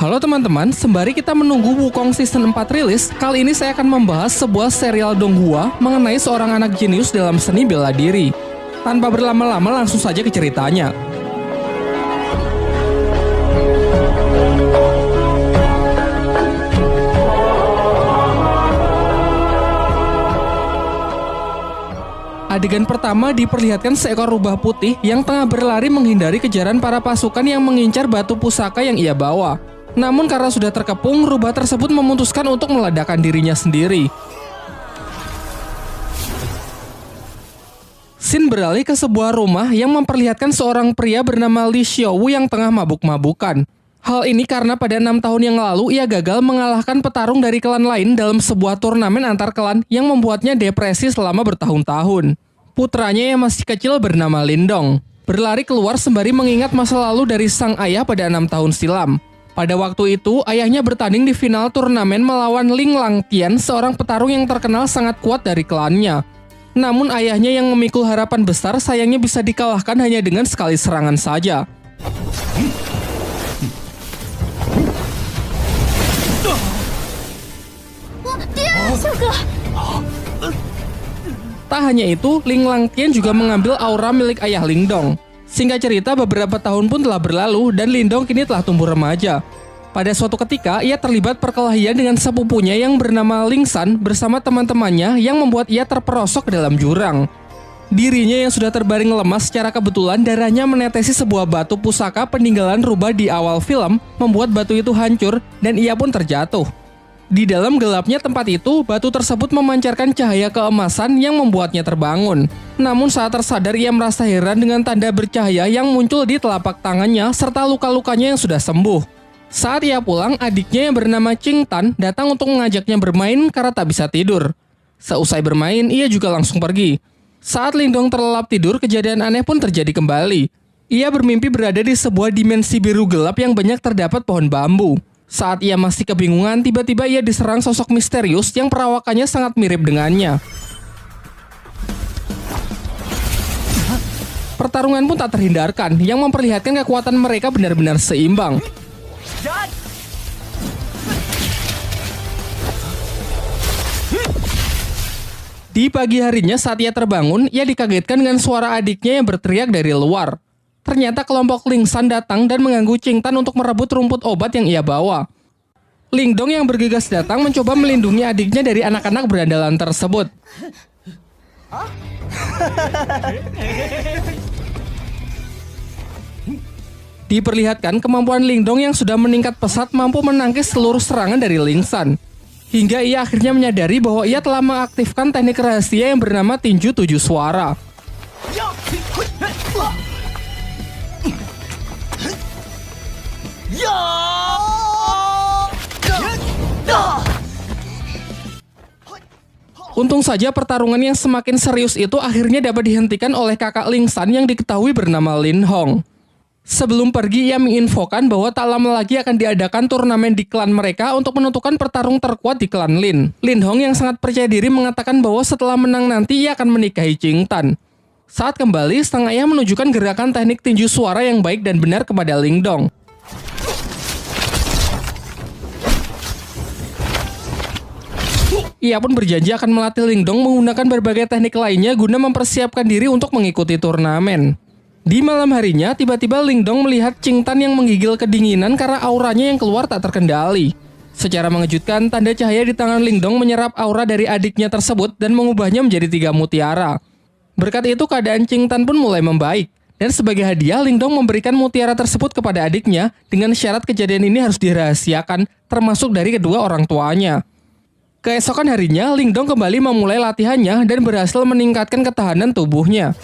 Halo teman-teman, sembari kita menunggu Wukong Season 4 rilis, kali ini saya akan membahas sebuah serial Donghua mengenai seorang anak jenius dalam seni bela diri. Tanpa berlama-lama langsung saja ke ceritanya. Adegan pertama diperlihatkan seekor rubah putih yang tengah berlari menghindari kejaran para pasukan yang mengincar batu pusaka yang ia bawa. Namun karena sudah terkepung, rubah tersebut memutuskan untuk meledakkan dirinya sendiri. Scene beralih ke sebuah rumah yang memperlihatkan seorang pria bernama Li Xiaowu yang tengah mabuk-mabukan. Hal ini karena pada 6 tahun yang lalu ia gagal mengalahkan petarung dari klan lain dalam sebuah turnamen antar klan yang membuatnya depresi selama bertahun-tahun. Putranya yang masih kecil bernama Lindong berlari keluar sembari mengingat masa lalu dari sang ayah pada 6 tahun silam. Pada waktu itu, ayahnya bertanding di final turnamen melawan Ling Langtian, seorang petarung yang terkenal sangat kuat dari klannya. Namun ayahnya yang memikul harapan besar sayangnya bisa dikalahkan hanya dengan sekali serangan saja. Tak hanya itu, Ling Langtian juga mengambil aura milik ayah Lindong. Singkat cerita, beberapa tahun pun telah berlalu dan Lindong kini telah tumbuh remaja. Pada suatu ketika, ia terlibat perkelahian dengan sepupunya yang bernama Lingsan bersama teman-temannya yang membuat ia terperosok ke dalam jurang. Dirinya yang sudah terbaring lemas secara kebetulan darahnya menetesi sebuah batu pusaka peninggalan rubah di awal film, membuat batu itu hancur dan ia pun terjatuh. Di dalam gelapnya tempat itu, batu tersebut memancarkan cahaya keemasan yang membuatnya terbangun. Namun saat tersadar ia merasa heran dengan tanda bercahaya yang muncul di telapak tangannya serta luka-lukanya yang sudah sembuh. Saat ia pulang, adiknya yang bernama Qing Tan datang untuk mengajaknya bermain karena tak bisa tidur. Seusai bermain, ia juga langsung pergi. Saat Lindong terlelap tidur, kejadian aneh pun terjadi kembali. Ia bermimpi berada di sebuah dimensi biru gelap yang banyak terdapat pohon bambu. Saat ia masih kebingungan, tiba-tiba ia diserang sosok misterius yang perawakannya sangat mirip dengannya. Pertarungan pun tak terhindarkan, yang memperlihatkan kekuatan mereka benar-benar seimbang. Di pagi harinya saat ia terbangun, ia dikagetkan dengan suara adiknya yang berteriak dari luar. Ternyata kelompok Lingsan datang dan mengganggu Qing Tan untuk merebut rumput obat yang ia bawa. Lindong yang bergegas datang mencoba melindungi adiknya dari anak-anak berandalan tersebut. Diperlihatkan kemampuan Lindong yang sudah meningkat pesat mampu menangkis seluruh serangan dari Lingsan. Hingga ia akhirnya menyadari bahwa ia telah mengaktifkan teknik rahasia yang bernama tinju 7 suara. Untung saja pertarungan yang semakin serius itu akhirnya dapat dihentikan oleh kakak Lingsan yang diketahui bernama Lin Hong. Sebelum pergi, ia menginfokan bahwa tak lama lagi akan diadakan turnamen di klan mereka untuk menentukan petarung terkuat di klan Lin. Lin Hong yang sangat percaya diri mengatakan bahwa setelah menang nanti ia akan menikahi Qing Tan. Saat kembali, sang ayah menunjukkan gerakan teknik tinju suara yang baik dan benar kepada Lindong. Ia pun berjanji akan melatih Lindong menggunakan berbagai teknik lainnya guna mempersiapkan diri untuk mengikuti turnamen. Di malam harinya, tiba-tiba Lindong melihat Qing Tan yang menggigil kedinginan karena auranya yang keluar tak terkendali. Secara mengejutkan, tanda cahaya di tangan Lindong menyerap aura dari adiknya tersebut dan mengubahnya menjadi 3 mutiara. Berkat itu, keadaan Qing Tan pun mulai membaik. Dan sebagai hadiah, Lindong memberikan mutiara tersebut kepada adiknya dengan syarat kejadian ini harus dirahasiakan, termasuk dari kedua orang tuanya. Keesokan harinya, Lindong kembali memulai latihannya dan berhasil meningkatkan ketahanan tubuhnya.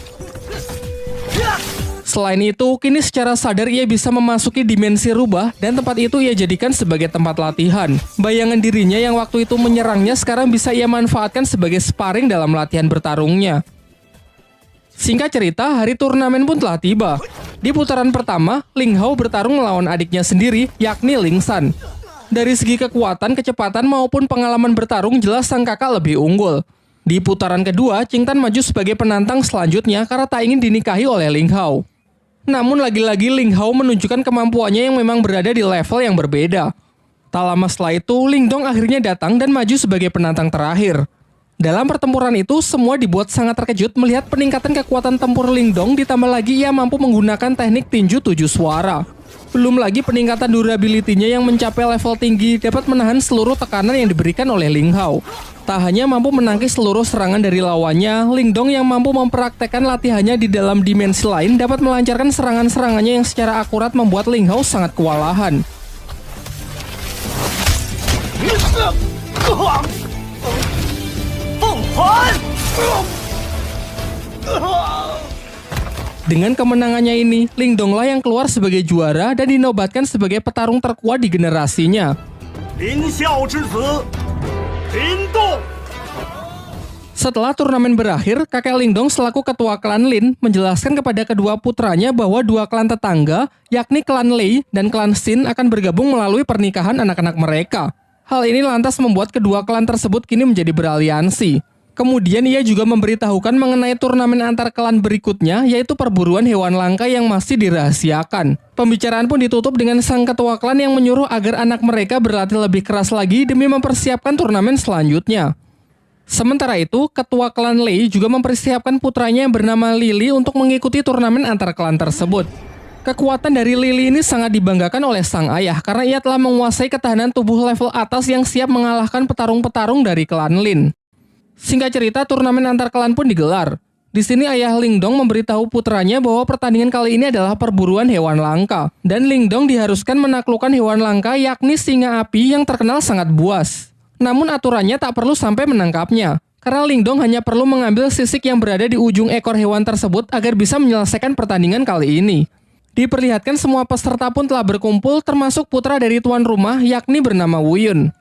Selain itu, kini secara sadar ia bisa memasuki dimensi rubah dan tempat itu ia jadikan sebagai tempat latihan. Bayangan dirinya yang waktu itu menyerangnya sekarang bisa ia manfaatkan sebagai sparring dalam latihan bertarungnya. Singkat cerita, hari turnamen pun telah tiba. Di putaran pertama, Ling Hao bertarung melawan adiknya sendiri, yakni Lingsan. Dari segi kekuatan, kecepatan maupun pengalaman bertarung jelas sang kakak lebih unggul. Di putaran kedua, Qing Tan maju sebagai penantang selanjutnya karena tak ingin dinikahi oleh Ling Hao. Namun lagi-lagi Ling Hao menunjukkan kemampuannya yang memang berada di level yang berbeda. Tak lama setelah itu, Ling Dong akhirnya datang dan maju sebagai penantang terakhir. Dalam pertempuran itu, semua dibuat sangat terkejut melihat peningkatan kekuatan tempur Ling Dong, ditambah lagi ia mampu menggunakan teknik tinju 7 suara. Belum lagi peningkatan durability-nya yang mencapai level tinggi dapat menahan seluruh tekanan yang diberikan oleh Ling Hao. Tak hanya mampu menangkis seluruh serangan dari lawannya, Ling Dong yang mampu mempraktekkan latihannya di dalam dimensi lain dapat melancarkan serangan-serangannya yang secara akurat membuat Ling Hao sangat kewalahan. Dengan kemenangannya ini, Ling Dong lah yang keluar sebagai juara dan dinobatkan sebagai petarung terkuat di generasinya. Setelah turnamen berakhir, kakek Ling Dong selaku ketua klan Lin menjelaskan kepada kedua putranya bahwa dua klan tetangga, yakni klan Lei dan klan Xin akan bergabung melalui pernikahan anak-anak mereka. Hal ini lantas membuat kedua klan tersebut kini menjadi beraliansi. Kemudian ia juga memberitahukan mengenai turnamen antar klan berikutnya, yaitu perburuan hewan langka yang masih dirahasiakan. Pembicaraan pun ditutup dengan sang ketua klan yang menyuruh agar anak mereka berlatih lebih keras lagi demi mempersiapkan turnamen selanjutnya. Sementara itu, ketua klan Lei juga mempersiapkan putranya yang bernama Lily untuk mengikuti turnamen antar klan tersebut. Kekuatan dari Lily ini sangat dibanggakan oleh sang ayah karena ia telah menguasai ketahanan tubuh level atas yang siap mengalahkan petarung-petarung dari klan Lin. Singkat cerita, turnamen antar klan pun digelar. Di sini ayah Ling Dong memberitahu putranya bahwa pertandingan kali ini adalah perburuan hewan langka. Dan Ling Dong diharuskan menaklukkan hewan langka yakni singa api yang terkenal sangat buas. Namun aturannya tak perlu sampai menangkapnya. Karena Ling Dong hanya perlu mengambil sisik yang berada di ujung ekor hewan tersebut agar bisa menyelesaikan pertandingan kali ini. Diperlihatkan semua peserta pun telah berkumpul termasuk putra dari tuan rumah yakni bernama Wu Yun.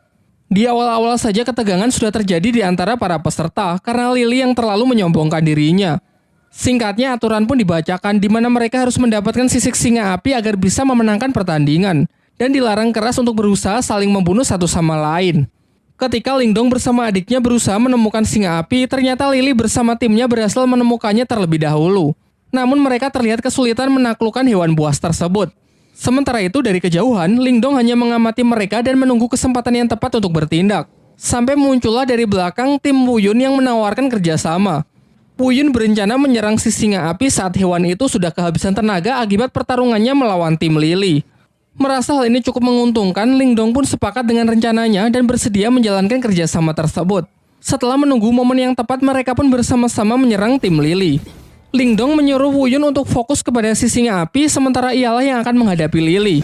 Di awal-awal saja ketegangan sudah terjadi di antara para peserta karena Lily yang terlalu menyombongkan dirinya. Singkatnya aturan pun dibacakan di mana mereka harus mendapatkan sisik singa api agar bisa memenangkan pertandingan dan dilarang keras untuk berusaha saling membunuh satu sama lain. Ketika Ling Dong bersama adiknya berusaha menemukan singa api, ternyata Lily bersama timnya berhasil menemukannya terlebih dahulu. Namun mereka terlihat kesulitan menaklukkan hewan buas tersebut. Sementara itu dari kejauhan, Ling Dong hanya mengamati mereka dan menunggu kesempatan yang tepat untuk bertindak. Sampai muncullah dari belakang tim Wu Yun yang menawarkan kerjasama. Wu Yun berencana menyerang si singa api saat hewan itu sudah kehabisan tenaga akibat pertarungannya melawan tim Lily. Merasa hal ini cukup menguntungkan, Ling Dong pun sepakat dengan rencananya dan bersedia menjalankan kerjasama tersebut. Setelah menunggu momen yang tepat, mereka pun bersama-sama menyerang tim Lily. Ling Dong menyuruh Wu Yun untuk fokus kepada si singa api, sementara ialah yang akan menghadapi Lily.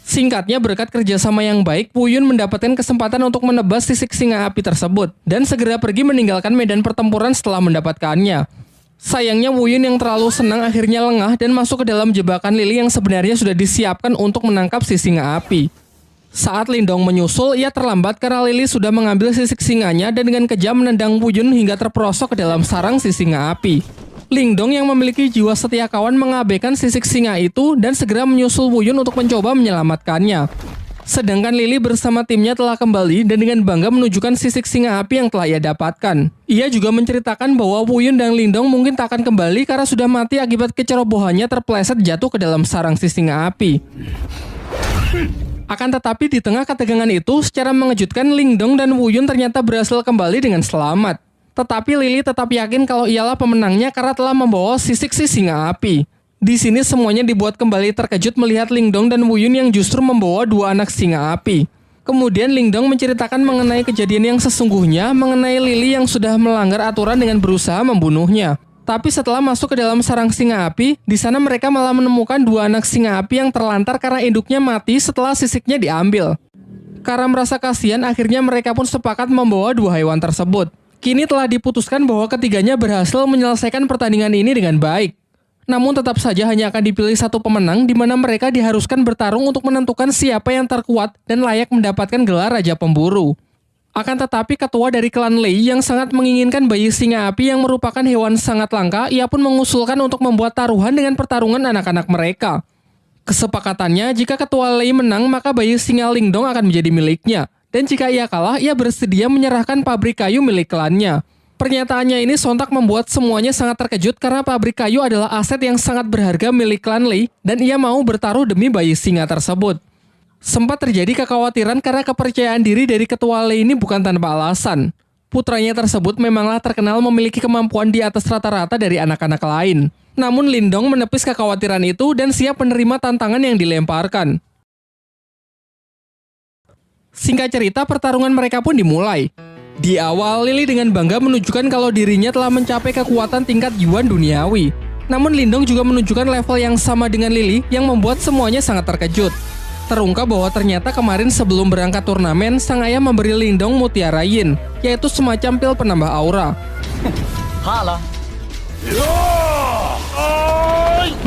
Singkatnya, berkat kerjasama yang baik, Wu Yun mendapatkan kesempatan untuk menebas sisik singa api tersebut dan segera pergi meninggalkan medan pertempuran setelah mendapatkannya. Sayangnya Wu Yun yang terlalu senang akhirnya lengah dan masuk ke dalam jebakan Lily yang sebenarnya sudah disiapkan untuk menangkap si singa api. Saat Ling Dong menyusul, ia terlambat karena Lily sudah mengambil sisik singanya dan dengan kejam menendang Wu Yun hingga terperosok ke dalam sarang si singa api. Ling Dong yang memiliki jiwa setia kawan mengabaikan sisik singa itu dan segera menyusul Wu Yun untuk mencoba menyelamatkannya. Sedangkan Lily bersama timnya telah kembali dan dengan bangga menunjukkan sisik singa api yang telah ia dapatkan. Ia juga menceritakan bahwa Wu Yun dan Ling Dong mungkin tak akan kembali karena sudah mati akibat kecerobohannya terpeleset jatuh ke dalam sarang si singa api. Akan tetapi di tengah ketegangan itu, secara mengejutkan Ling Dong dan Wu Yun ternyata berhasil kembali dengan selamat. Tetapi Lily tetap yakin kalau ialah pemenangnya karena telah membawa sisik si singa api. Di sini semuanya dibuat kembali terkejut melihat Ling Dong dan Wu Yun yang justru membawa dua anak singa api. Kemudian Ling Dong menceritakan mengenai kejadian yang sesungguhnya, mengenai Lily yang sudah melanggar aturan dengan berusaha membunuhnya. Tapi setelah masuk ke dalam sarang singa api, di sana mereka malah menemukan dua anak singa api yang terlantar karena induknya mati setelah sisiknya diambil. Karena merasa kasihan, akhirnya mereka pun sepakat membawa dua hewan tersebut. Kini telah diputuskan bahwa ketiganya berhasil menyelesaikan pertandingan ini dengan baik. Namun tetap saja hanya akan dipilih satu pemenang di mana mereka diharuskan bertarung untuk menentukan siapa yang terkuat dan layak mendapatkan gelar Raja Pemburu. Akan tetapi ketua dari klan Lei yang sangat menginginkan bayi singa api yang merupakan hewan sangat langka, ia pun mengusulkan untuk membuat taruhan dengan pertarungan anak-anak mereka. Kesepakatannya, jika ketua Lei menang, maka bayi singa Ling Dong akan menjadi miliknya. Dan jika ia kalah, ia bersedia menyerahkan pabrik kayu milik klannya. Pernyataannya ini sontak membuat semuanya sangat terkejut karena pabrik kayu adalah aset yang sangat berharga milik klan Lei dan ia mau bertaruh demi bayi singa tersebut. Sempat terjadi kekhawatiran karena kepercayaan diri dari ketua Lei ini bukan tanpa alasan. Putranya tersebut memanglah terkenal memiliki kemampuan di atas rata-rata dari anak-anak lain. Namun Lindong menepis kekhawatiran itu dan siap menerima tantangan yang dilemparkan. Singkat cerita, pertarungan mereka pun dimulai. Di awal, Lily dengan bangga menunjukkan kalau dirinya telah mencapai kekuatan tingkat Yuan duniawi. Namun Lindong juga menunjukkan level yang sama dengan Lily yang membuat semuanya sangat terkejut. Terungkap bahwa ternyata kemarin sebelum berangkat turnamen, sang ayah memberi Lindong Mutiara Yin, yaitu semacam pil penambah aura.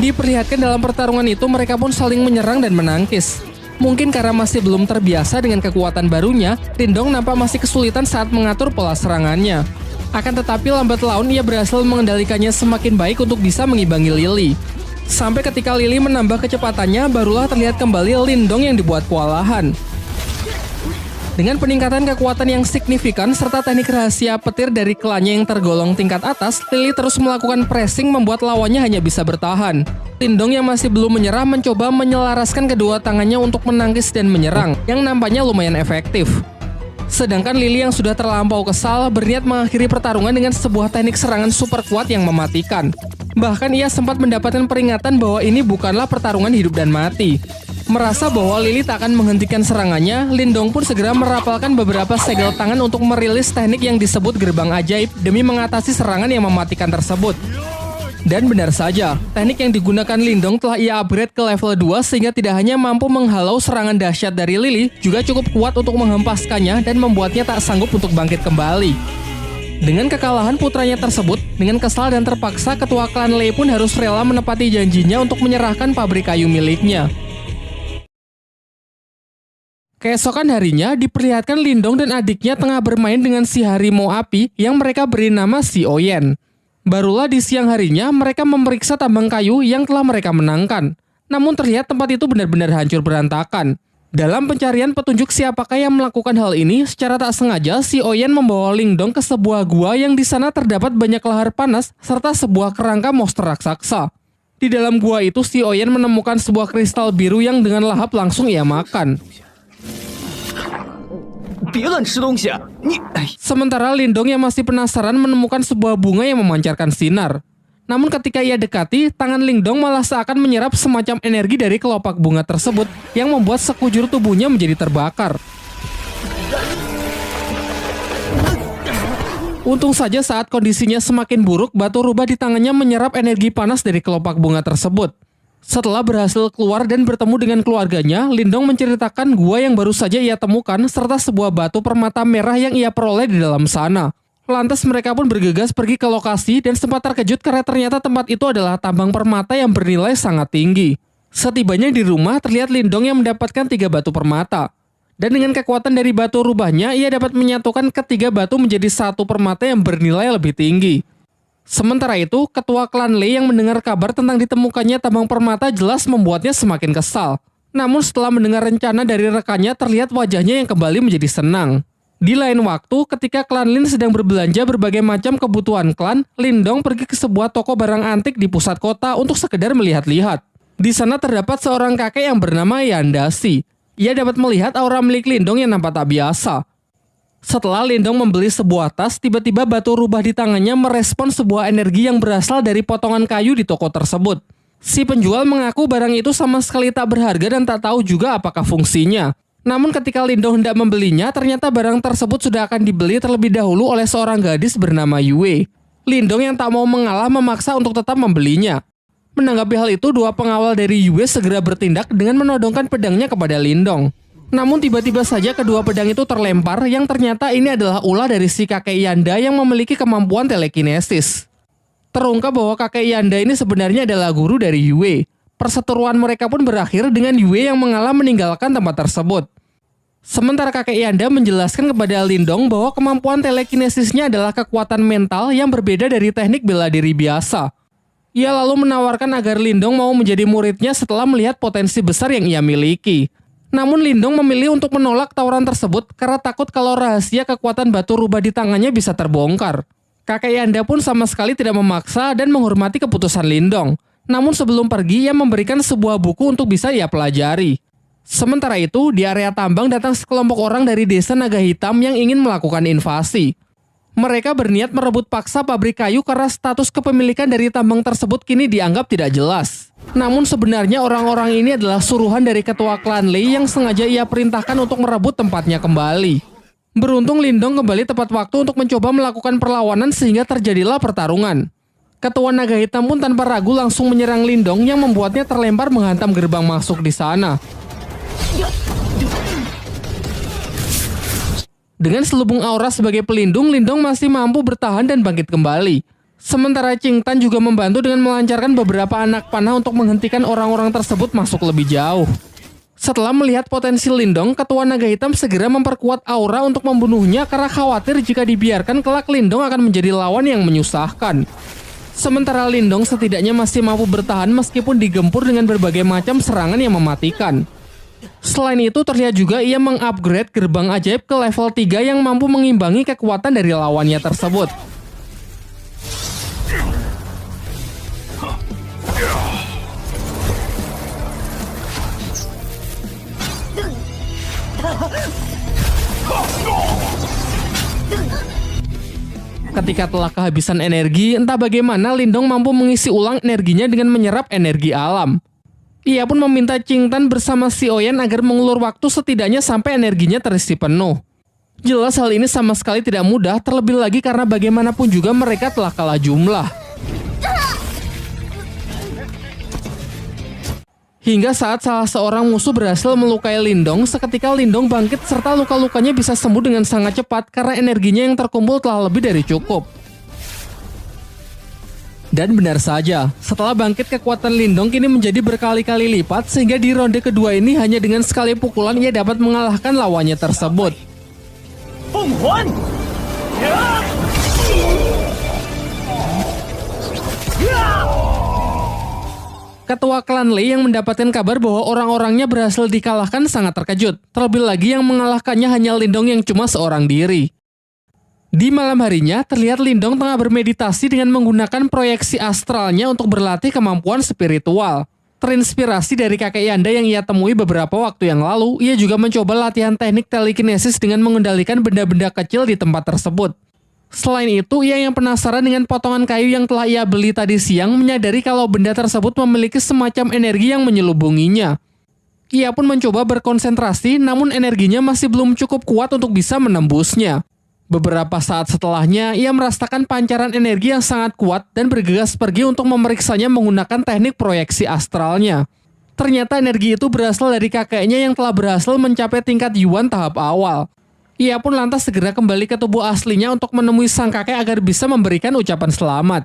Diperlihatkan dalam pertarungan itu mereka pun saling menyerang dan menangkis. Mungkin karena masih belum terbiasa dengan kekuatan barunya, Lindong nampak masih kesulitan saat mengatur pola serangannya. Akan tetapi lambat laun ia berhasil mengendalikannya semakin baik untuk bisa mengimbangi Lily. Sampai ketika Lily menambah kecepatannya, barulah terlihat kembali Lindong yang dibuat kewalahan. Dengan peningkatan kekuatan yang signifikan serta teknik rahasia petir dari klannya yang tergolong tingkat atas, Lily terus melakukan pressing membuat lawannya hanya bisa bertahan. Lindong yang masih belum menyerah mencoba menyelaraskan kedua tangannya untuk menangkis dan menyerang, yang nampaknya lumayan efektif. Sedangkan Lily yang sudah terlampau kesal berniat mengakhiri pertarungan dengan sebuah teknik serangan super kuat yang mematikan. Bahkan ia sempat mendapatkan peringatan bahwa ini bukanlah pertarungan hidup dan mati. Merasa bahwa Lily tak akan menghentikan serangannya, Lindong pun segera merapalkan beberapa segel tangan untuk merilis teknik yang disebut gerbang ajaib demi mengatasi serangan yang mematikan tersebut. Dan benar saja, teknik yang digunakan Lindong telah ia upgrade ke level 2 sehingga tidak hanya mampu menghalau serangan dahsyat dari Lily, juga cukup kuat untuk menghempaskannya dan membuatnya tak sanggup untuk bangkit kembali. Dengan kekalahan putranya tersebut, dengan kesal dan terpaksa ketua klan Lei pun harus rela menepati janjinya untuk menyerahkan pabrik kayu miliknya. Keesokan harinya, diperlihatkan Lindong dan adiknya tengah bermain dengan si harimau api yang mereka beri nama si Oyen. Barulah di siang harinya, mereka memeriksa tambang kayu yang telah mereka menangkan. Namun terlihat tempat itu benar-benar hancur berantakan. Dalam pencarian petunjuk siapakah yang melakukan hal ini, secara tak sengaja si Oyen membawa Lindong ke sebuah gua yang di sana terdapat banyak lahar panas serta sebuah kerangka monster raksasa. Di dalam gua itu, si Oyen menemukan sebuah kristal biru yang dengan lahap langsung ia makan. Sementara Lindong yang masih penasaran menemukan sebuah bunga yang memancarkan sinar. Namun ketika ia dekati, tangan Lindong malah seakan menyerap semacam energi dari kelopak bunga tersebut yang membuat sekujur tubuhnya menjadi terbakar. Untung saja saat kondisinya semakin buruk, batu rubah di tangannya menyerap energi panas dari kelopak bunga tersebut. Setelah berhasil keluar dan bertemu dengan keluarganya, Lindong menceritakan gua yang baru saja ia temukan serta sebuah batu permata merah yang ia peroleh di dalam sana. Lantas mereka pun bergegas pergi ke lokasi dan sempat terkejut karena ternyata tempat itu adalah tambang permata yang bernilai sangat tinggi. Setibanya di rumah, terlihat Lindong yang mendapatkan 3 batu permata. Dan dengan kekuatan dari batu rubahnya, ia dapat menyatukan ketiga batu menjadi satu permata yang bernilai lebih tinggi. Sementara itu, ketua klan Lei yang mendengar kabar tentang ditemukannya tambang permata jelas membuatnya semakin kesal. Namun setelah mendengar rencana dari rekannya, terlihat wajahnya yang kembali menjadi senang. Di lain waktu, ketika klan Lin sedang berbelanja berbagai macam kebutuhan klan, Lindong pergi ke sebuah toko barang antik di pusat kota untuk sekedar melihat-lihat. Di sana terdapat seorang kakek yang bernama Yandasi. Ia dapat melihat aura milik Lindong yang nampak tak biasa. Setelah Lindong membeli sebuah tas, tiba-tiba batu rubah di tangannya merespon sebuah energi yang berasal dari potongan kayu di toko tersebut. Si penjual mengaku barang itu sama sekali tak berharga dan tak tahu juga apakah fungsinya. Namun ketika Lindong hendak membelinya, ternyata barang tersebut sudah akan dibeli terlebih dahulu oleh seorang gadis bernama Yue. Lindong yang tak mau mengalah memaksa untuk tetap membelinya. Menanggapi hal itu, 2 pengawal dari Yue segera bertindak dengan menodongkan pedangnya kepada Lindong. Namun tiba-tiba saja kedua pedang itu terlempar yang ternyata ini adalah ulah dari si kakek Yanda yang memiliki kemampuan telekinesis. Terungkap bahwa kakek Yanda ini sebenarnya adalah guru dari Yue. Perseteruan mereka pun berakhir dengan Yue yang mengalah meninggalkan tempat tersebut. Sementara kakek Yanda menjelaskan kepada Lindong bahwa kemampuan telekinesisnya adalah kekuatan mental yang berbeda dari teknik bela diri biasa. Ia lalu menawarkan agar Lindong mau menjadi muridnya setelah melihat potensi besar yang ia miliki. Namun Lindong memilih untuk menolak tawaran tersebut karena takut kalau rahasia kekuatan batu rubah di tangannya bisa terbongkar. Kakek Yanda pun sama sekali tidak memaksa dan menghormati keputusan Lindong. Namun sebelum pergi, ia memberikan sebuah buku untuk bisa ia pelajari. Sementara itu, di area tambang datang sekelompok orang dari desa Naga Hitam yang ingin melakukan invasi. Mereka berniat merebut paksa pabrik kayu karena status kepemilikan dari tambang tersebut kini dianggap tidak jelas. Namun sebenarnya orang-orang ini adalah suruhan dari ketua klan Lei yang sengaja ia perintahkan untuk merebut tempatnya kembali. Beruntung Lindong kembali tepat waktu untuk mencoba melakukan perlawanan sehingga terjadilah pertarungan. Ketua Naga Hitam pun tanpa ragu langsung menyerang Lindong yang membuatnya terlempar menghantam gerbang masuk di sana. Dengan selubung aura sebagai pelindung, Lindong masih mampu bertahan dan bangkit kembali. Sementara Qing Tan juga membantu dengan melancarkan beberapa anak panah untuk menghentikan orang-orang tersebut masuk lebih jauh. Setelah melihat potensi Lindong, Ketua Naga Hitam segera memperkuat aura untuk membunuhnya karena khawatir jika dibiarkan kelak Lindong akan menjadi lawan yang menyusahkan. Sementara Lindong setidaknya masih mampu bertahan meskipun digempur dengan berbagai macam serangan yang mematikan. Selain itu, terlihat juga ia mengupgrade gerbang ajaib ke level 3 yang mampu mengimbangi kekuatan dari lawannya tersebut. Ketika telah kehabisan energi, entah bagaimana Lindong mampu mengisi ulang energinya dengan menyerap energi alam. Ia pun meminta Qing Tan bersama Si Oyan agar mengulur waktu setidaknya sampai energinya terisi penuh. Jelas hal ini sama sekali tidak mudah, terlebih lagi karena bagaimanapun juga mereka telah kalah jumlah. Hingga saat salah seorang musuh berhasil melukai Lindong, seketika Lindong bangkit serta luka-lukanya bisa sembuh dengan sangat cepat karena energinya yang terkumpul telah lebih dari cukup. Dan benar saja, setelah bangkit kekuatan Lindong kini menjadi berkali-kali lipat sehingga di ronde kedua ini hanya dengan sekali pukulan ia dapat mengalahkan lawannya tersebut. Ketua klan Lei yang mendapatkan kabar bahwa orang-orangnya berhasil dikalahkan sangat terkejut. Terlebih lagi yang mengalahkannya hanya Lindong yang cuma seorang diri. Di malam harinya, terlihat Lindong tengah bermeditasi dengan menggunakan proyeksi astralnya untuk berlatih kemampuan spiritual. Terinspirasi dari kakek Yanda yang ia temui beberapa waktu yang lalu, ia juga mencoba latihan teknik telekinesis dengan mengendalikan benda-benda kecil di tempat tersebut. Selain itu, ia yang penasaran dengan potongan kayu yang telah ia beli tadi siang menyadari kalau benda tersebut memiliki semacam energi yang menyelubunginya. Ia pun mencoba berkonsentrasi, namun energinya masih belum cukup kuat untuk bisa menembusnya. Beberapa saat setelahnya, ia merasakan pancaran energi yang sangat kuat dan bergegas pergi untuk memeriksanya menggunakan teknik proyeksi astralnya. Ternyata energi itu berasal dari kakeknya yang telah berhasil mencapai tingkat Yuan tahap awal. Ia pun lantas segera kembali ke tubuh aslinya untuk menemui sang kakek agar bisa memberikan ucapan selamat.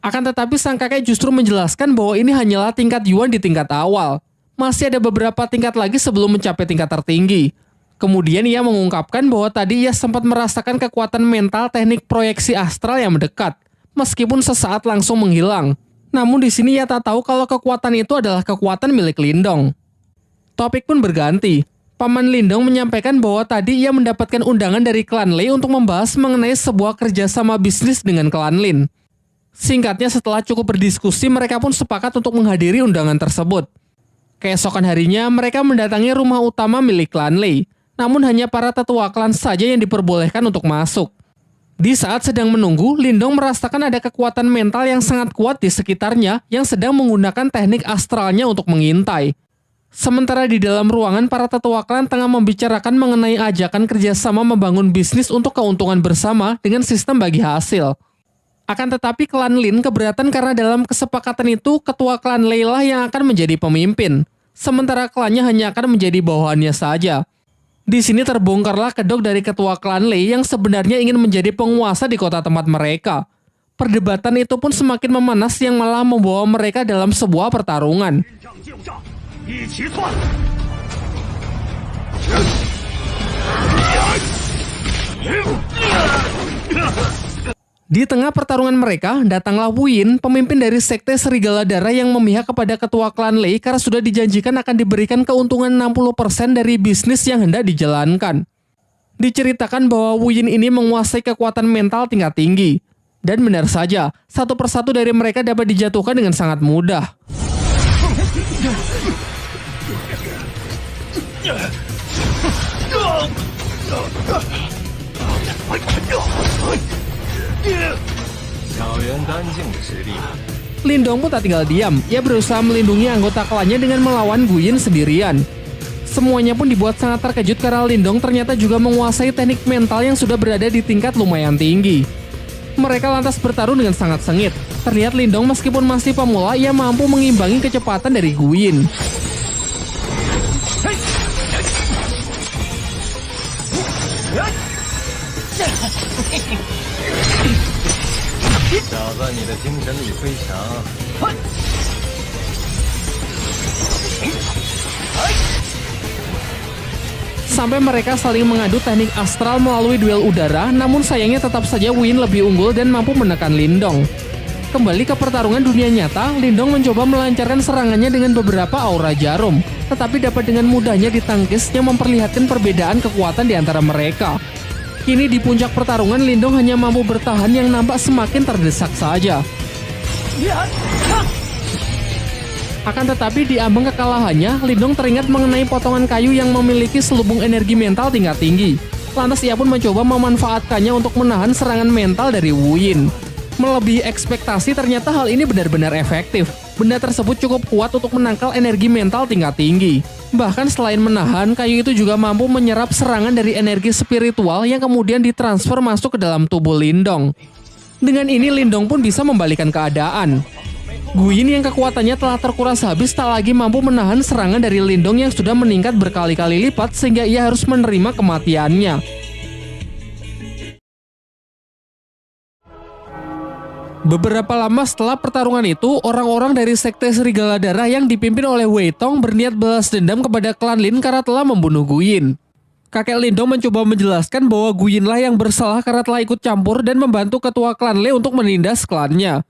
Akan tetapi sang kakek justru menjelaskan bahwa ini hanyalah tingkat Yuan di tingkat awal. Masih ada beberapa tingkat lagi sebelum mencapai tingkat tertinggi. Kemudian ia mengungkapkan bahwa tadi ia sempat merasakan kekuatan mental teknik proyeksi astral yang mendekat, meskipun sesaat langsung menghilang. Namun di sini ia tak tahu kalau kekuatan itu adalah kekuatan milik Lindong. Topik pun berganti. Paman Lindong menyampaikan bahwa tadi ia mendapatkan undangan dari klan Lei untuk membahas mengenai sebuah kerjasama bisnis dengan klan Lin. Singkatnya, setelah cukup berdiskusi, mereka pun sepakat untuk menghadiri undangan tersebut. Keesokan harinya, mereka mendatangi rumah utama milik klan Lei. Namun hanya para tetua klan saja yang diperbolehkan untuk masuk. Di saat sedang menunggu, Lindong merasakan ada kekuatan mental yang sangat kuat di sekitarnya yang sedang menggunakan teknik astralnya untuk mengintai. Sementara di dalam ruangan, para tetua klan tengah membicarakan mengenai ajakan kerjasama membangun bisnis untuk keuntungan bersama dengan sistem bagi hasil. Akan tetapi klan Lin keberatan karena dalam kesepakatan itu, ketua klan Lei lah yang akan menjadi pemimpin. Sementara klannya hanya akan menjadi bawahannya saja. Di sini terbongkarlah kedok dari ketua klan Lei yang sebenarnya ingin menjadi penguasa di kota tempat mereka. Perdebatan itu pun semakin memanas yang malah membawa mereka dalam sebuah pertarungan. Di tengah pertarungan mereka, datanglah Wu Yin, pemimpin dari sekte Serigala Darah yang memihak kepada ketua klan Lei karena sudah dijanjikan akan diberikan keuntungan 60% dari bisnis yang hendak dijalankan. Diceritakan bahwa Wu Yin ini menguasai kekuatan mental tingkat tinggi. Dan benar saja, satu persatu dari mereka dapat dijatuhkan dengan sangat mudah. Lindong pun tak tinggal diam, ia berusaha melindungi anggota klannya dengan melawan Gu Yin sendirian. Semuanya pun dibuat sangat terkejut karena Lindong ternyata juga menguasai teknik mental yang sudah berada di tingkat lumayan tinggi. Mereka lantas bertarung dengan sangat sengit. Terlihat Lindong meskipun masih pemula, ia mampu mengimbangi kecepatan dari Gu Yin. Sampai mereka saling mengadu teknik astral melalui duel udara, namun sayangnya tetap saja Wu Yin lebih unggul dan mampu menekan Lindong. Kembali ke pertarungan dunia nyata, Lindong mencoba melancarkan serangannya dengan beberapa aura jarum, tetapi dapat dengan mudahnya ditangkis yang memperlihatkan perbedaan kekuatan di antara mereka. Kini di puncak pertarungan, Lindong hanya mampu bertahan yang nampak semakin terdesak saja. Akan tetapi di ambang kekalahannya, Lindong teringat mengenai potongan kayu yang memiliki selubung energi mental tingkat tinggi. Lantas ia pun mencoba memanfaatkannya untuk menahan serangan mental dari Wu Yin. Melebihi ekspektasi, ternyata hal ini benar-benar efektif. Benda tersebut cukup kuat untuk menangkal energi mental tingkat tinggi. Bahkan selain menahan, kayu itu juga mampu menyerap serangan dari energi spiritual yang kemudian ditransfer masuk ke dalam tubuh Lindong. Dengan ini Lindong pun bisa membalikan keadaan. Gu Yin yang kekuatannya telah terkuras habis tak lagi mampu menahan serangan dari Lindong yang sudah meningkat berkali-kali lipat sehingga ia harus menerima kematiannya. Beberapa lama setelah pertarungan itu, orang-orang dari sekte Serigala Darah yang dipimpin oleh Wei Tong berniat balas dendam kepada klan Lin karena telah membunuh Gu Yin. Kakek Lindong mencoba menjelaskan bahwa Gu Yin lah yang bersalah karena telah ikut campur dan membantu ketua klan Lei untuk menindas klannya.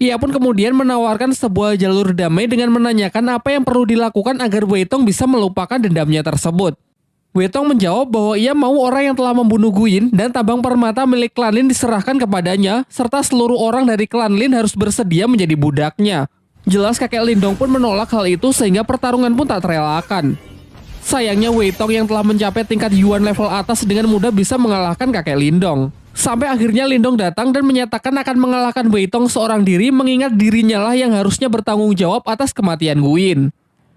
Ia pun kemudian menawarkan sebuah jalur damai dengan menanyakan apa yang perlu dilakukan agar Wei Tong bisa melupakan dendamnya tersebut. Wei Tong menjawab bahwa ia mau orang yang telah membunuh Gu Yin dan tabang permata milik klan Lin diserahkan kepadanya, serta seluruh orang dari klan Lin harus bersedia menjadi budaknya. Jelas kakek Lindong pun menolak hal itu sehingga pertarungan pun tak terelakkan. Sayangnya Wei Tong yang telah mencapai tingkat Yuan level atas dengan mudah bisa mengalahkan kakek Lindong. Sampai akhirnya Lindong datang dan menyatakan akan mengalahkan Wei Tong seorang diri, mengingat dirinya lah yang harusnya bertanggung jawab atas kematian Gu Yin.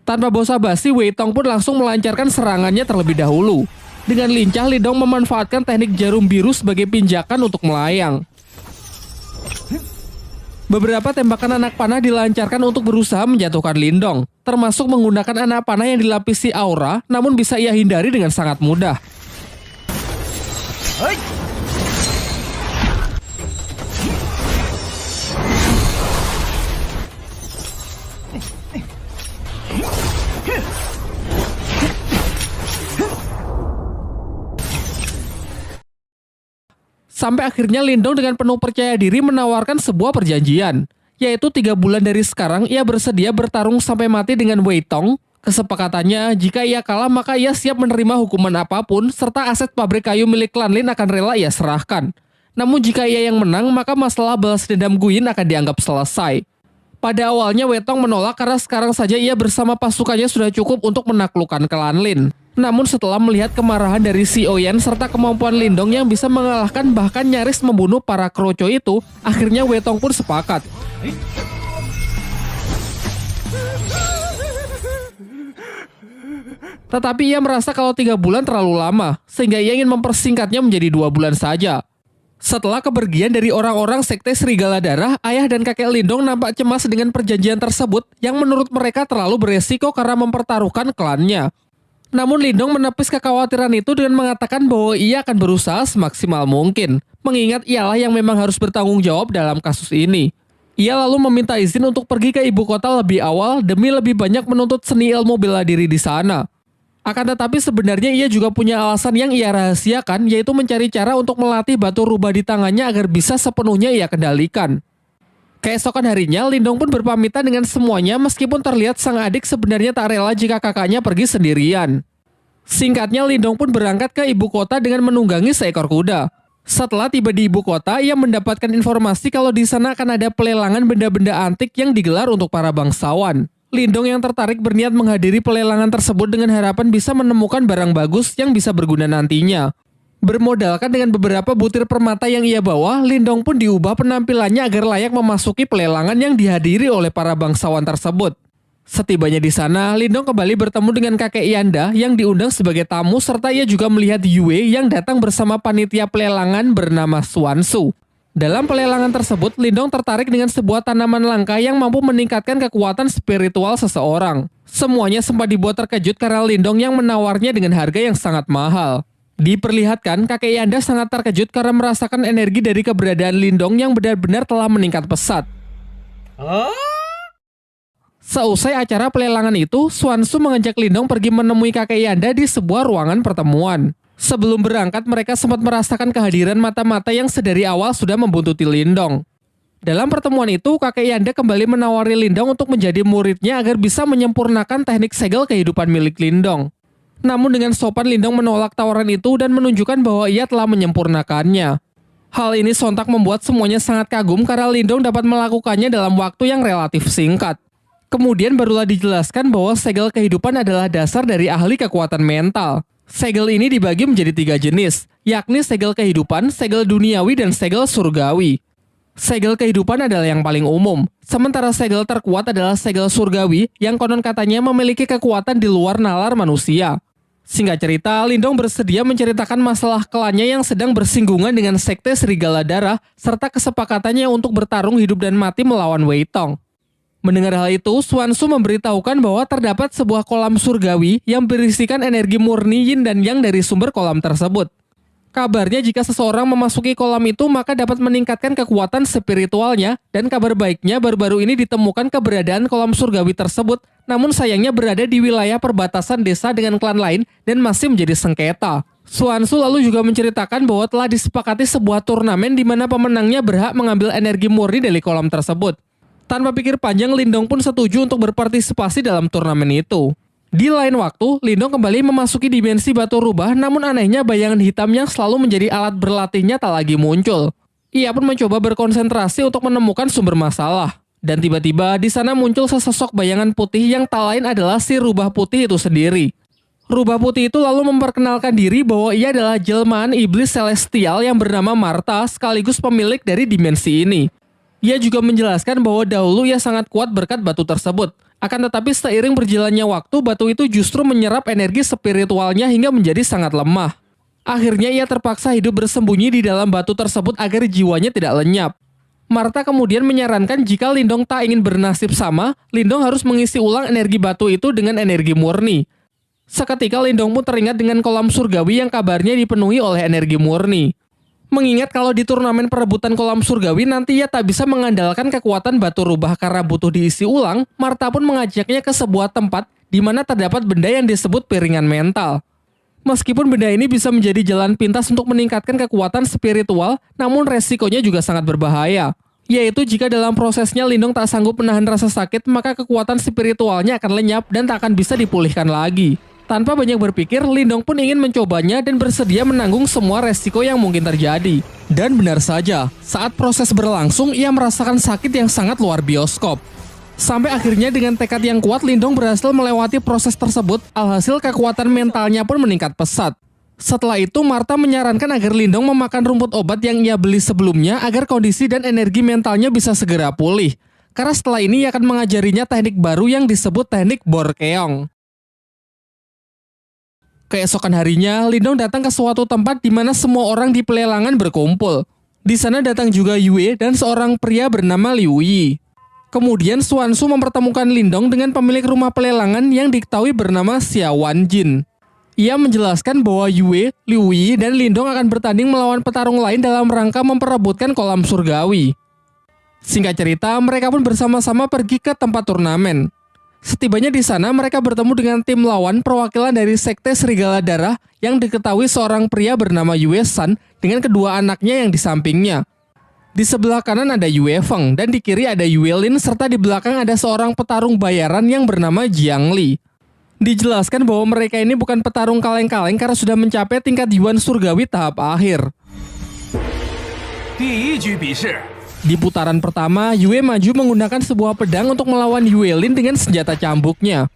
Tanpa basa-basi, Wei Tong pun langsung melancarkan serangannya terlebih dahulu. Dengan lincah, Lindong memanfaatkan teknik jarum biru sebagai pinjakan untuk melayang. Beberapa tembakan anak panah dilancarkan untuk berusaha menjatuhkan Lindong, termasuk menggunakan anak panah yang dilapisi aura, namun bisa ia hindari dengan sangat mudah. Sampai akhirnya Lindong dengan penuh percaya diri menawarkan sebuah perjanjian, yaitu 3 bulan dari sekarang ia bersedia bertarung sampai mati dengan Wei Tong. Kesepakatannya, jika ia kalah maka ia siap menerima hukuman apapun, serta aset pabrik kayu milik klan Lin akan rela ia serahkan. Namun jika ia yang menang, maka masalah balas dendam Gu Yin akan dianggap selesai. Pada awalnya Wei Tong menolak karena sekarang saja ia bersama pasukannya sudah cukup untuk menaklukkan klan Lin. Namun setelah melihat kemarahan dari Si Oyan serta kemampuan Lindong yang bisa mengalahkan bahkan nyaris membunuh para kroco itu, akhirnya Wei Tong pun sepakat. Tetapi ia merasa kalau 3 bulan terlalu lama, sehingga ia ingin mempersingkatnya menjadi 2 bulan saja. Setelah kepergian dari orang-orang sekte Serigala Darah, ayah dan kakek Lindong nampak cemas dengan perjanjian tersebut yang menurut mereka terlalu beresiko karena mempertaruhkan klannya. Namun Lindong menepis kekhawatiran itu dengan mengatakan bahwa ia akan berusaha semaksimal mungkin, mengingat ialah yang memang harus bertanggung jawab dalam kasus ini. Ia lalu meminta izin untuk pergi ke ibu kota lebih awal demi lebih banyak menuntut seni ilmu bela diri di sana. Akan tetapi sebenarnya ia juga punya alasan yang ia rahasiakan, yaitu mencari cara untuk melatih batu rubah di tangannya agar bisa sepenuhnya ia kendalikan. Keesokan harinya, Lindong pun berpamitan dengan semuanya meskipun terlihat sang adik sebenarnya tak rela jika kakaknya pergi sendirian. Singkatnya, Lindong pun berangkat ke ibu kota dengan menunggangi seekor kuda. Setelah tiba di ibu kota, ia mendapatkan informasi kalau di sana akan ada pelelangan benda-benda antik yang digelar untuk para bangsawan. Lindong yang tertarik berniat menghadiri pelelangan tersebut dengan harapan bisa menemukan barang bagus yang bisa berguna nantinya. Bermodalkan dengan beberapa butir permata yang ia bawa, Lindong pun diubah penampilannya agar layak memasuki pelelangan yang dihadiri oleh para bangsawan tersebut. Setibanya di sana, Lindong kembali bertemu dengan kakek Yanda yang diundang sebagai tamu serta ia juga melihat Yue yang datang bersama panitia pelelangan bernama Xuansu. Dalam pelelangan tersebut, Lindong tertarik dengan sebuah tanaman langka yang mampu meningkatkan kekuatan spiritual seseorang. Semuanya sempat dibuat terkejut karena Lindong yang menawarnya dengan harga yang sangat mahal. Diperlihatkan, kakek Yanda sangat terkejut karena merasakan energi dari keberadaan Lindong yang benar-benar telah meningkat pesat. Seusai acara pelelangan itu, Xuansu mengajak Lindong pergi menemui kakek Yanda di sebuah ruangan pertemuan. Sebelum berangkat, mereka sempat merasakan kehadiran mata-mata yang sedari awal sudah membuntuti Lindong. Dalam pertemuan itu, kakek Yanda kembali menawari Lindong untuk menjadi muridnya agar bisa menyempurnakan teknik segel kehidupan milik Lindong. Namun dengan sopan Lindong menolak tawaran itu dan menunjukkan bahwa ia telah menyempurnakannya. Hal ini sontak membuat semuanya sangat kagum karena Lindong dapat melakukannya dalam waktu yang relatif singkat. Kemudian barulah dijelaskan bahwa segel kehidupan adalah dasar dari ahli kekuatan mental. Segel ini dibagi menjadi 3 jenis, yakni segel kehidupan, segel duniawi, dan segel surgawi. Segel kehidupan adalah yang paling umum, sementara segel terkuat adalah segel surgawi yang konon katanya memiliki kekuatan di luar nalar manusia. Singkat cerita, Lindong bersedia menceritakan masalah klannya yang sedang bersinggungan dengan sekte Serigala Darah serta kesepakatannya untuk bertarung hidup dan mati melawan Wei Tong. Mendengar hal itu, Xuansu memberitahukan bahwa terdapat sebuah kolam surgawi yang berisikan energi murni yin dan yang dari sumber kolam tersebut. Kabarnya jika seseorang memasuki kolam itu maka dapat meningkatkan kekuatan spiritualnya, dan kabar baiknya baru-baru ini ditemukan keberadaan kolam surgawi tersebut, namun sayangnya berada di wilayah perbatasan desa dengan klan lain dan masih menjadi sengketa. Xuansu lalu juga menceritakan bahwa telah disepakati sebuah turnamen di mana pemenangnya berhak mengambil energi murni dari kolam tersebut. Tanpa pikir panjang, Lindong pun setuju untuk berpartisipasi dalam turnamen itu. Di lain waktu, Lindong kembali memasuki dimensi batu rubah, namun anehnya bayangan hitam yang selalu menjadi alat berlatihnya tak lagi muncul. Ia pun mencoba berkonsentrasi untuk menemukan sumber masalah. Dan tiba-tiba di sana muncul sesosok bayangan putih yang tak lain adalah si rubah putih itu sendiri. Rubah putih itu lalu memperkenalkan diri bahwa ia adalah jelmaan iblis celestial yang bernama Martha sekaligus pemilik dari dimensi ini. Ia juga menjelaskan bahwa dahulu ia sangat kuat berkat batu tersebut. Akan tetapi seiring berjalannya waktu, batu itu justru menyerap energi spiritualnya hingga menjadi sangat lemah. Akhirnya ia terpaksa hidup bersembunyi di dalam batu tersebut agar jiwanya tidak lenyap. Martha kemudian menyarankan jika Lindong tak ingin bernasib sama, Lindong harus mengisi ulang energi batu itu dengan energi murni. Seketika Lindong pun teringat dengan kolam surgawi yang kabarnya dipenuhi oleh energi murni. Mengingat kalau di turnamen perebutan kolam surgawi nanti ia tak bisa mengandalkan kekuatan batu rubah karena butuh diisi ulang, Martha pun mengajaknya ke sebuah tempat di mana terdapat benda yang disebut piringan mental. Meskipun benda ini bisa menjadi jalan pintas untuk meningkatkan kekuatan spiritual, namun resikonya juga sangat berbahaya. Yaitu jika dalam prosesnya Lindong tak sanggup menahan rasa sakit, maka kekuatan spiritualnya akan lenyap dan tak akan bisa dipulihkan lagi. Tanpa banyak berpikir, Lindong pun ingin mencobanya dan bersedia menanggung semua resiko yang mungkin terjadi. Dan benar saja, saat proses berlangsung, ia merasakan sakit yang sangat luar bioskop. Sampai akhirnya dengan tekad yang kuat, Lindong berhasil melewati proses tersebut, alhasil kekuatan mentalnya pun meningkat pesat. Setelah itu, Martha menyarankan agar Lindong memakan rumput obat yang ia beli sebelumnya agar kondisi dan energi mentalnya bisa segera pulih. Karena setelah ini ia akan mengajarinya teknik baru yang disebut teknik Borkeong. Keesokan harinya, Lindong datang ke suatu tempat di mana semua orang di pelelangan berkumpul. Di sana datang juga Yue dan seorang pria bernama Liu Yi. Kemudian Xuansu mempertemukan Lindong dengan pemilik rumah pelelangan yang diketahui bernama Xia Wanjin. Ia menjelaskan bahwa Yue, Liu Yi, dan Lindong akan bertanding melawan petarung lain dalam rangka memperebutkan kolam surgawi. Singkat cerita, mereka pun bersama-sama pergi ke tempat turnamen. Setibanya di sana, mereka bertemu dengan tim lawan perwakilan dari Sekte Serigala Darah yang diketahui seorang pria bernama Yue San dengan kedua anaknya yang di sampingnya. Di sebelah kanan ada Yue Feng dan di kiri ada Yue Lin serta di belakang ada seorang petarung bayaran yang bernama Jiang Li. Dijelaskan bahwa mereka ini bukan petarung kaleng-kaleng karena sudah mencapai tingkat Yuan Surgawi tahap akhir. Di putaran pertama, Yue maju menggunakan sebuah pedang untuk melawan Yue Lin dengan senjata cambuknya.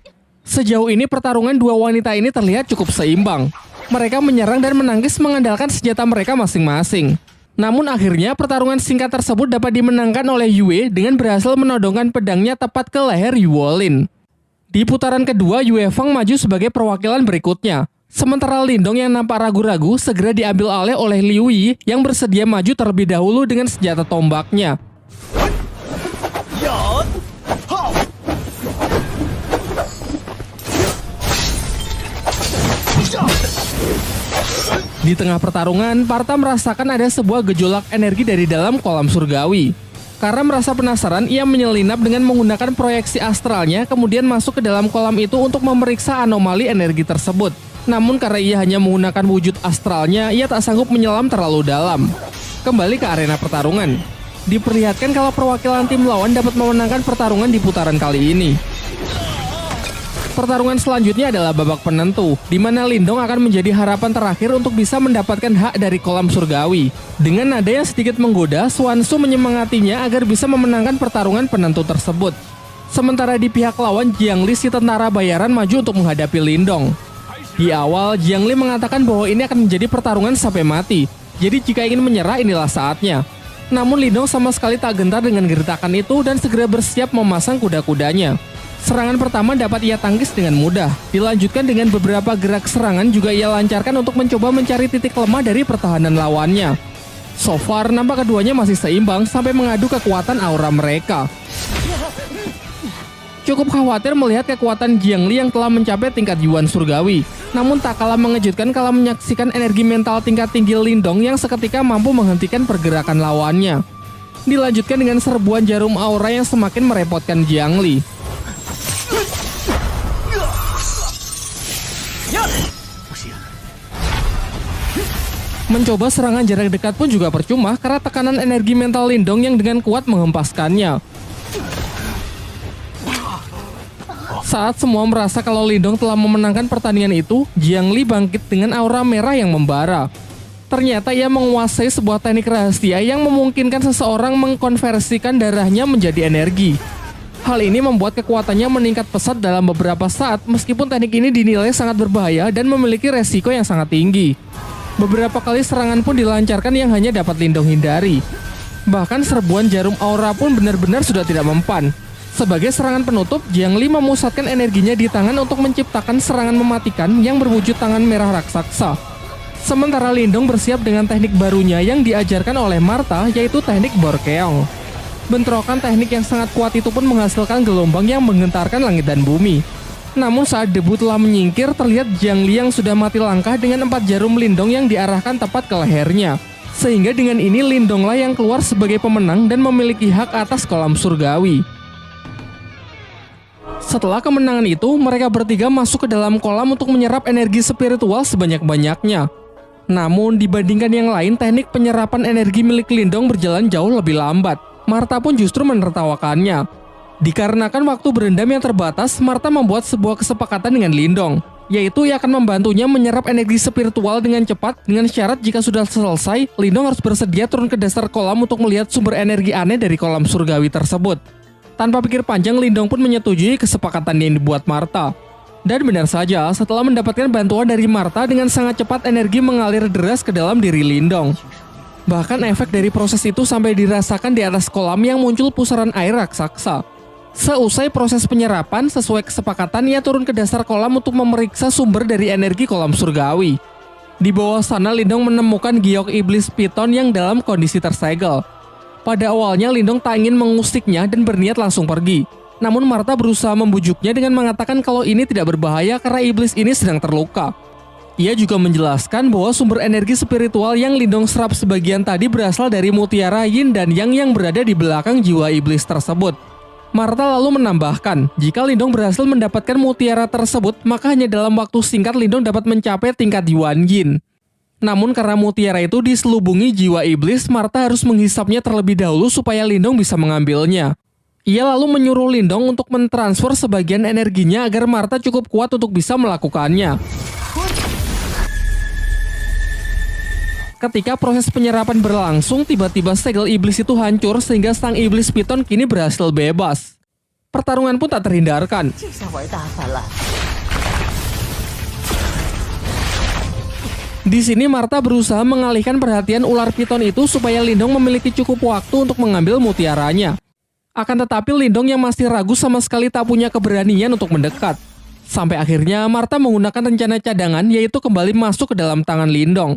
Sejauh ini pertarungan dua wanita ini terlihat cukup seimbang. Mereka menyerang dan menangkis mengandalkan senjata mereka masing-masing. Namun akhirnya pertarungan singkat tersebut dapat dimenangkan oleh Yue dengan berhasil menodongkan pedangnya tepat ke leher Yue Lin. Di putaran kedua, Yue Feng maju sebagai perwakilan berikutnya. Sementara Lindong yang nampak ragu-ragu segera diambil alih oleh Liu Yi yang bersedia maju terlebih dahulu dengan senjata tombaknya. Di tengah pertarungan, Partha merasakan ada sebuah gejolak energi dari dalam kolam surgawi. Karena merasa penasaran, ia menyelinap dengan menggunakan proyeksi astralnya kemudian masuk ke dalam kolam itu untuk memeriksa anomali energi tersebut. Namun karena ia hanya menggunakan wujud astralnya, ia tak sanggup menyelam terlalu dalam. Kembali ke arena pertarungan. Diperlihatkan kalau perwakilan tim lawan dapat memenangkan pertarungan di putaran kali ini. Pertarungan selanjutnya adalah babak penentu, di mana Lindong akan menjadi harapan terakhir untuk bisa mendapatkan hak dari kolam surgawi. Dengan nada yang sedikit menggoda, Xuanzu menyemangatinya agar bisa memenangkan pertarungan penentu tersebut. Sementara di pihak lawan, Jiang Li si tentara bayaran maju untuk menghadapi Lindong. Di awal, Jiang Li mengatakan bahwa ini akan menjadi pertarungan sampai mati. Jadi jika ingin menyerah, inilah saatnya. Namun Lindong sama sekali tak gentar dengan gertakan itu dan segera bersiap memasang kuda-kudanya. Serangan pertama dapat ia tangkis dengan mudah. Dilanjutkan dengan beberapa gerak serangan juga ia lancarkan untuk mencoba mencari titik lemah dari pertahanan lawannya. So far, nampak keduanya masih seimbang sampai mengadu kekuatan aura mereka. Cukup khawatir melihat kekuatan Jiang Li yang telah mencapai tingkat Yuan Surgawi. Namun tak kalah mengejutkan kalau menyaksikan energi mental tingkat tinggi Lindong yang seketika mampu menghentikan pergerakan lawannya. Dilanjutkan dengan serbuan jarum aura yang semakin merepotkan Jiang Li. Mencoba serangan jarak dekat pun juga percuma karena tekanan energi mental Lindong yang dengan kuat menghempaskannya. Saat semua merasa kalau Lindong telah memenangkan pertandingan itu, Jiang Li bangkit dengan aura merah yang membara. Ternyata ia menguasai sebuah teknik rahasia yang memungkinkan seseorang mengkonversikan darahnya menjadi energi. Hal ini membuat kekuatannya meningkat pesat dalam beberapa saat meskipun teknik ini dinilai sangat berbahaya dan memiliki resiko yang sangat tinggi. Beberapa kali serangan pun dilancarkan yang hanya dapat Lindong hindari. Bahkan serbuan jarum aura pun benar-benar sudah tidak mempan. Sebagai serangan penutup, Jiang Li memusatkan energinya di tangan untuk menciptakan serangan mematikan yang berwujud tangan merah raksasa. Sementara Lindong bersiap dengan teknik barunya yang diajarkan oleh Martha, yaitu teknik Borkeong. Bentrokan teknik yang sangat kuat itu pun menghasilkan gelombang yang menggentarkan langit dan bumi. Namun saat debu telah menyingkir, terlihat Jiang Li yang sudah mati langkah dengan 4 jarum Lindong yang diarahkan tepat ke lehernya. Sehingga dengan ini Lindonglah yang keluar sebagai pemenang dan memiliki hak atas kolam surgawi. Setelah kemenangan itu, mereka bertiga masuk ke dalam kolam untuk menyerap energi spiritual sebanyak-banyaknya. Namun dibandingkan yang lain, teknik penyerapan energi milik Lindong berjalan jauh lebih lambat. Martha pun justru menertawakannya. Dikarenakan waktu berendam yang terbatas, Martha membuat sebuah kesepakatan dengan Lindong, yaitu ia akan membantunya menyerap energi spiritual dengan cepat dengan syarat jika sudah selesai, Lindong harus bersedia turun ke dasar kolam untuk melihat sumber energi aneh dari kolam surgawi tersebut. Tanpa pikir panjang, Lindong pun menyetujui kesepakatan yang dibuat Martha. Dan benar saja, setelah mendapatkan bantuan dari Martha, dengan sangat cepat energi mengalir deras ke dalam diri Lindong. Bahkan efek dari proses itu sampai dirasakan di atas kolam yang muncul pusaran air raksasa. Seusai proses penyerapan, sesuai kesepakatan ia turun ke dasar kolam untuk memeriksa sumber dari energi kolam surgawi. Di bawah sana Lindong menemukan giok iblis piton yang dalam kondisi tersegel. Pada awalnya Lindong tak ingin mengusiknya dan berniat langsung pergi. Namun Martha berusaha membujuknya dengan mengatakan kalau ini tidak berbahaya karena iblis ini sedang terluka. Ia juga menjelaskan bahwa sumber energi spiritual yang Lindong serap sebagian tadi berasal dari mutiara yin dan yang berada di belakang jiwa iblis tersebut. Martha lalu menambahkan, jika Lindong berhasil mendapatkan mutiara tersebut, maka hanya dalam waktu singkat Lindong dapat mencapai tingkat Yuan Yin. Namun karena mutiara itu diselubungi jiwa iblis, Martha harus menghisapnya terlebih dahulu supaya Lindong bisa mengambilnya. Ia lalu menyuruh Lindong untuk mentransfer sebagian energinya agar Martha cukup kuat untuk bisa melakukannya. Ketika proses penyerapan berlangsung, tiba-tiba segel iblis itu hancur sehingga sang iblis piton kini berhasil bebas. Pertarungan pun tak terhindarkan. Di sini Martha berusaha mengalihkan perhatian ular piton itu supaya Lindong memiliki cukup waktu untuk mengambil mutiaranya. Akan tetapi Lindong yang masih ragu sama sekali tak punya keberanian untuk mendekat. Sampai akhirnya Martha menggunakan rencana cadangan, yaitu kembali masuk ke dalam tangan Lindong.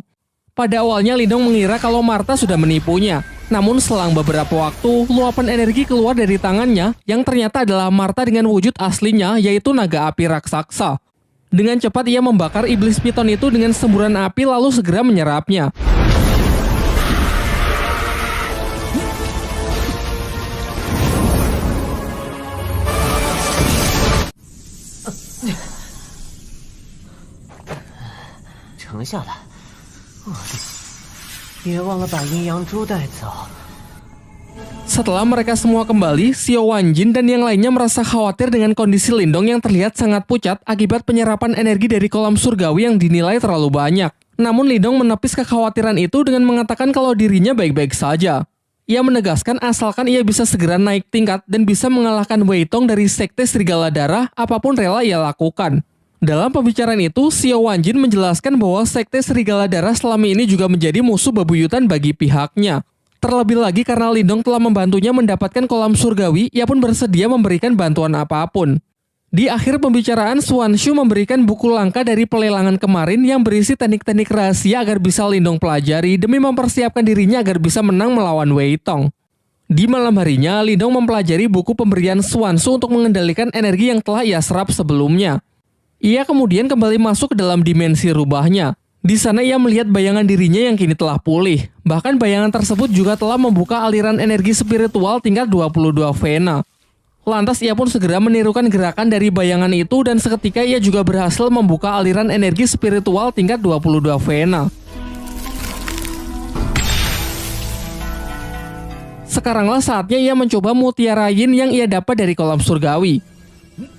Pada awalnya Lindong mengira kalau Martha sudah menipunya. Namun selang beberapa waktu, luapan energi keluar dari tangannya yang ternyata adalah Martha dengan wujud aslinya, yaitu naga api raksasa. Dengan cepat ia membakar iblis piton itu dengan semburan api lalu segera menyerapnya. Setelah mereka semua kembali, Xiao Wanjin dan yang lainnya merasa khawatir dengan kondisi Lindong yang terlihat sangat pucat akibat penyerapan energi dari kolam surgawi yang dinilai terlalu banyak. Namun Lindong menepis kekhawatiran itu dengan mengatakan kalau dirinya baik-baik saja. Ia menegaskan asalkan ia bisa segera naik tingkat dan bisa mengalahkan Wei Tong dari Sekte Serigala Darah, apapun rela ia lakukan. Dalam pembicaraan itu, Xiao Wanjin menjelaskan bahwa Sekte Serigala Darah selama ini juga menjadi musuh bebuyutan bagi pihaknya. Terlebih lagi karena Lindong telah membantunya mendapatkan kolam surgawi, ia pun bersedia memberikan bantuan apapun. Di akhir pembicaraan, Xuanshu memberikan buku langka dari pelelangan kemarin yang berisi teknik-teknik rahasia agar bisa Lindong pelajari demi mempersiapkan dirinya agar bisa menang melawan Wei Tong. Di malam harinya, Lindong mempelajari buku pemberian Xuanshu untuk mengendalikan energi yang telah ia serap sebelumnya. Ia kemudian kembali masuk ke dalam dimensi rubahnya. Di sana ia melihat bayangan dirinya yang kini telah pulih. Bahkan bayangan tersebut juga telah membuka aliran energi spiritual tingkat 22 Vena. Lantas ia pun segera menirukan gerakan dari bayangan itu dan seketika ia juga berhasil membuka aliran energi spiritual tingkat 22 Vena. Sekaranglah saatnya ia mencoba mutiara yin yang ia dapat dari kolam surgawi.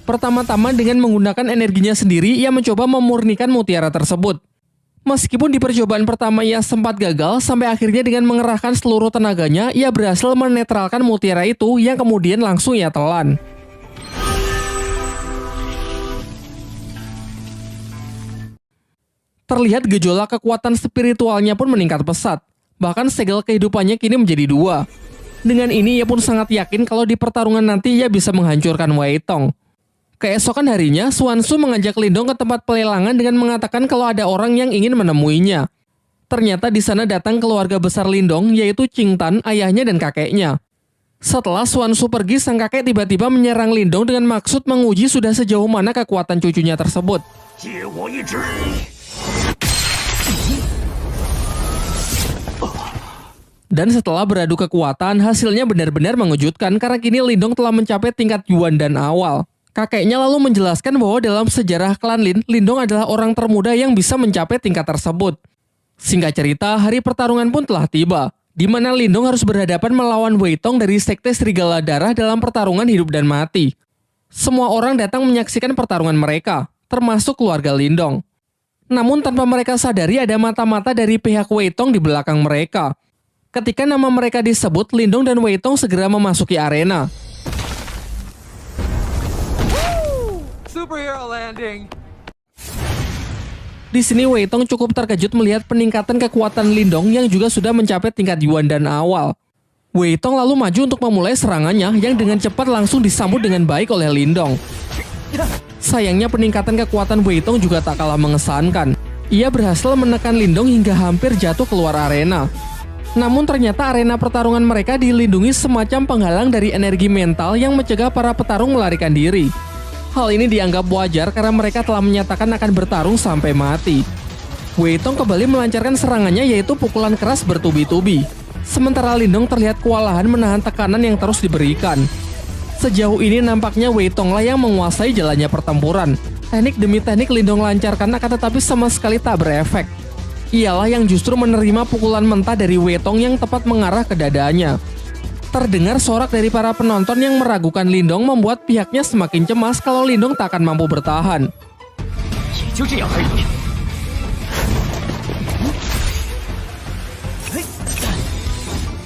Pertama-tama dengan menggunakan energinya sendiri, ia mencoba memurnikan mutiara tersebut. Meskipun di percobaan pertama ia sempat gagal, sampai akhirnya dengan mengerahkan seluruh tenaganya, ia berhasil menetralkan mutiara itu yang kemudian langsung ia telan. Terlihat gejolak kekuatan spiritualnya pun meningkat pesat. Bahkan segel kehidupannya kini menjadi 2. Dengan ini ia pun sangat yakin kalau di pertarungan nanti ia bisa menghancurkan Wei Tong. Keesokan harinya, Xuanshu mengajak Lindong ke tempat pelelangan dengan mengatakan kalau ada orang yang ingin menemuinya. Ternyata di sana datang keluarga besar Lindong, yaitu Qing Tan, ayahnya dan kakeknya. Setelah Xuanshu pergi, sang kakek tiba-tiba menyerang Lindong dengan maksud menguji sudah sejauh mana kekuatan cucunya tersebut. Dan setelah beradu kekuatan, hasilnya benar-benar mengejutkan karena kini Lindong telah mencapai tingkat Yuan dan awal. Kakeknya lalu menjelaskan bahwa dalam sejarah klan Lin, Lindong adalah orang termuda yang bisa mencapai tingkat tersebut. Singkat cerita, hari pertarungan pun telah tiba, di mana Lindong harus berhadapan melawan Wei Tong dari Sekte Serigala Darah dalam pertarungan hidup dan mati. Semua orang datang menyaksikan pertarungan mereka, termasuk keluarga Lindong. Namun tanpa mereka sadari ada mata-mata dari pihak Wei Tong di belakang mereka. Ketika nama mereka disebut, Lindong dan Wei Tong segera memasuki arena. Superhero landing. Di sini Wei Tong cukup terkejut melihat peningkatan kekuatan Lindong yang juga sudah mencapai tingkat Yuan dan awal. Wei Tong lalu maju untuk memulai serangannya yang dengan cepat langsung disambut dengan baik oleh Lindong. Sayangnya peningkatan kekuatan Wei Tong juga tak kalah mengesankan. Ia berhasil menekan Lindong hingga hampir jatuh keluar arena. Namun ternyata arena pertarungan mereka dilindungi semacam penghalang dari energi mental yang mencegah para petarung melarikan diri. Hal ini dianggap wajar karena mereka telah menyatakan akan bertarung sampai mati. Wei Tong kembali melancarkan serangannya yaitu pukulan keras bertubi-tubi. Sementara Lindong terlihat kewalahan menahan tekanan yang terus diberikan. Sejauh ini nampaknya Wei Tong lah yang menguasai jalannya pertempuran. Teknik demi teknik Lindong lancarkan akan tetapi sama sekali tak berefek. Ialah yang justru menerima pukulan mentah dari Wei Tong yang tepat mengarah ke dadanya. Terdengar sorak dari para penonton yang meragukan Lindong membuat pihaknya semakin cemas kalau Lindong tak akan mampu bertahan.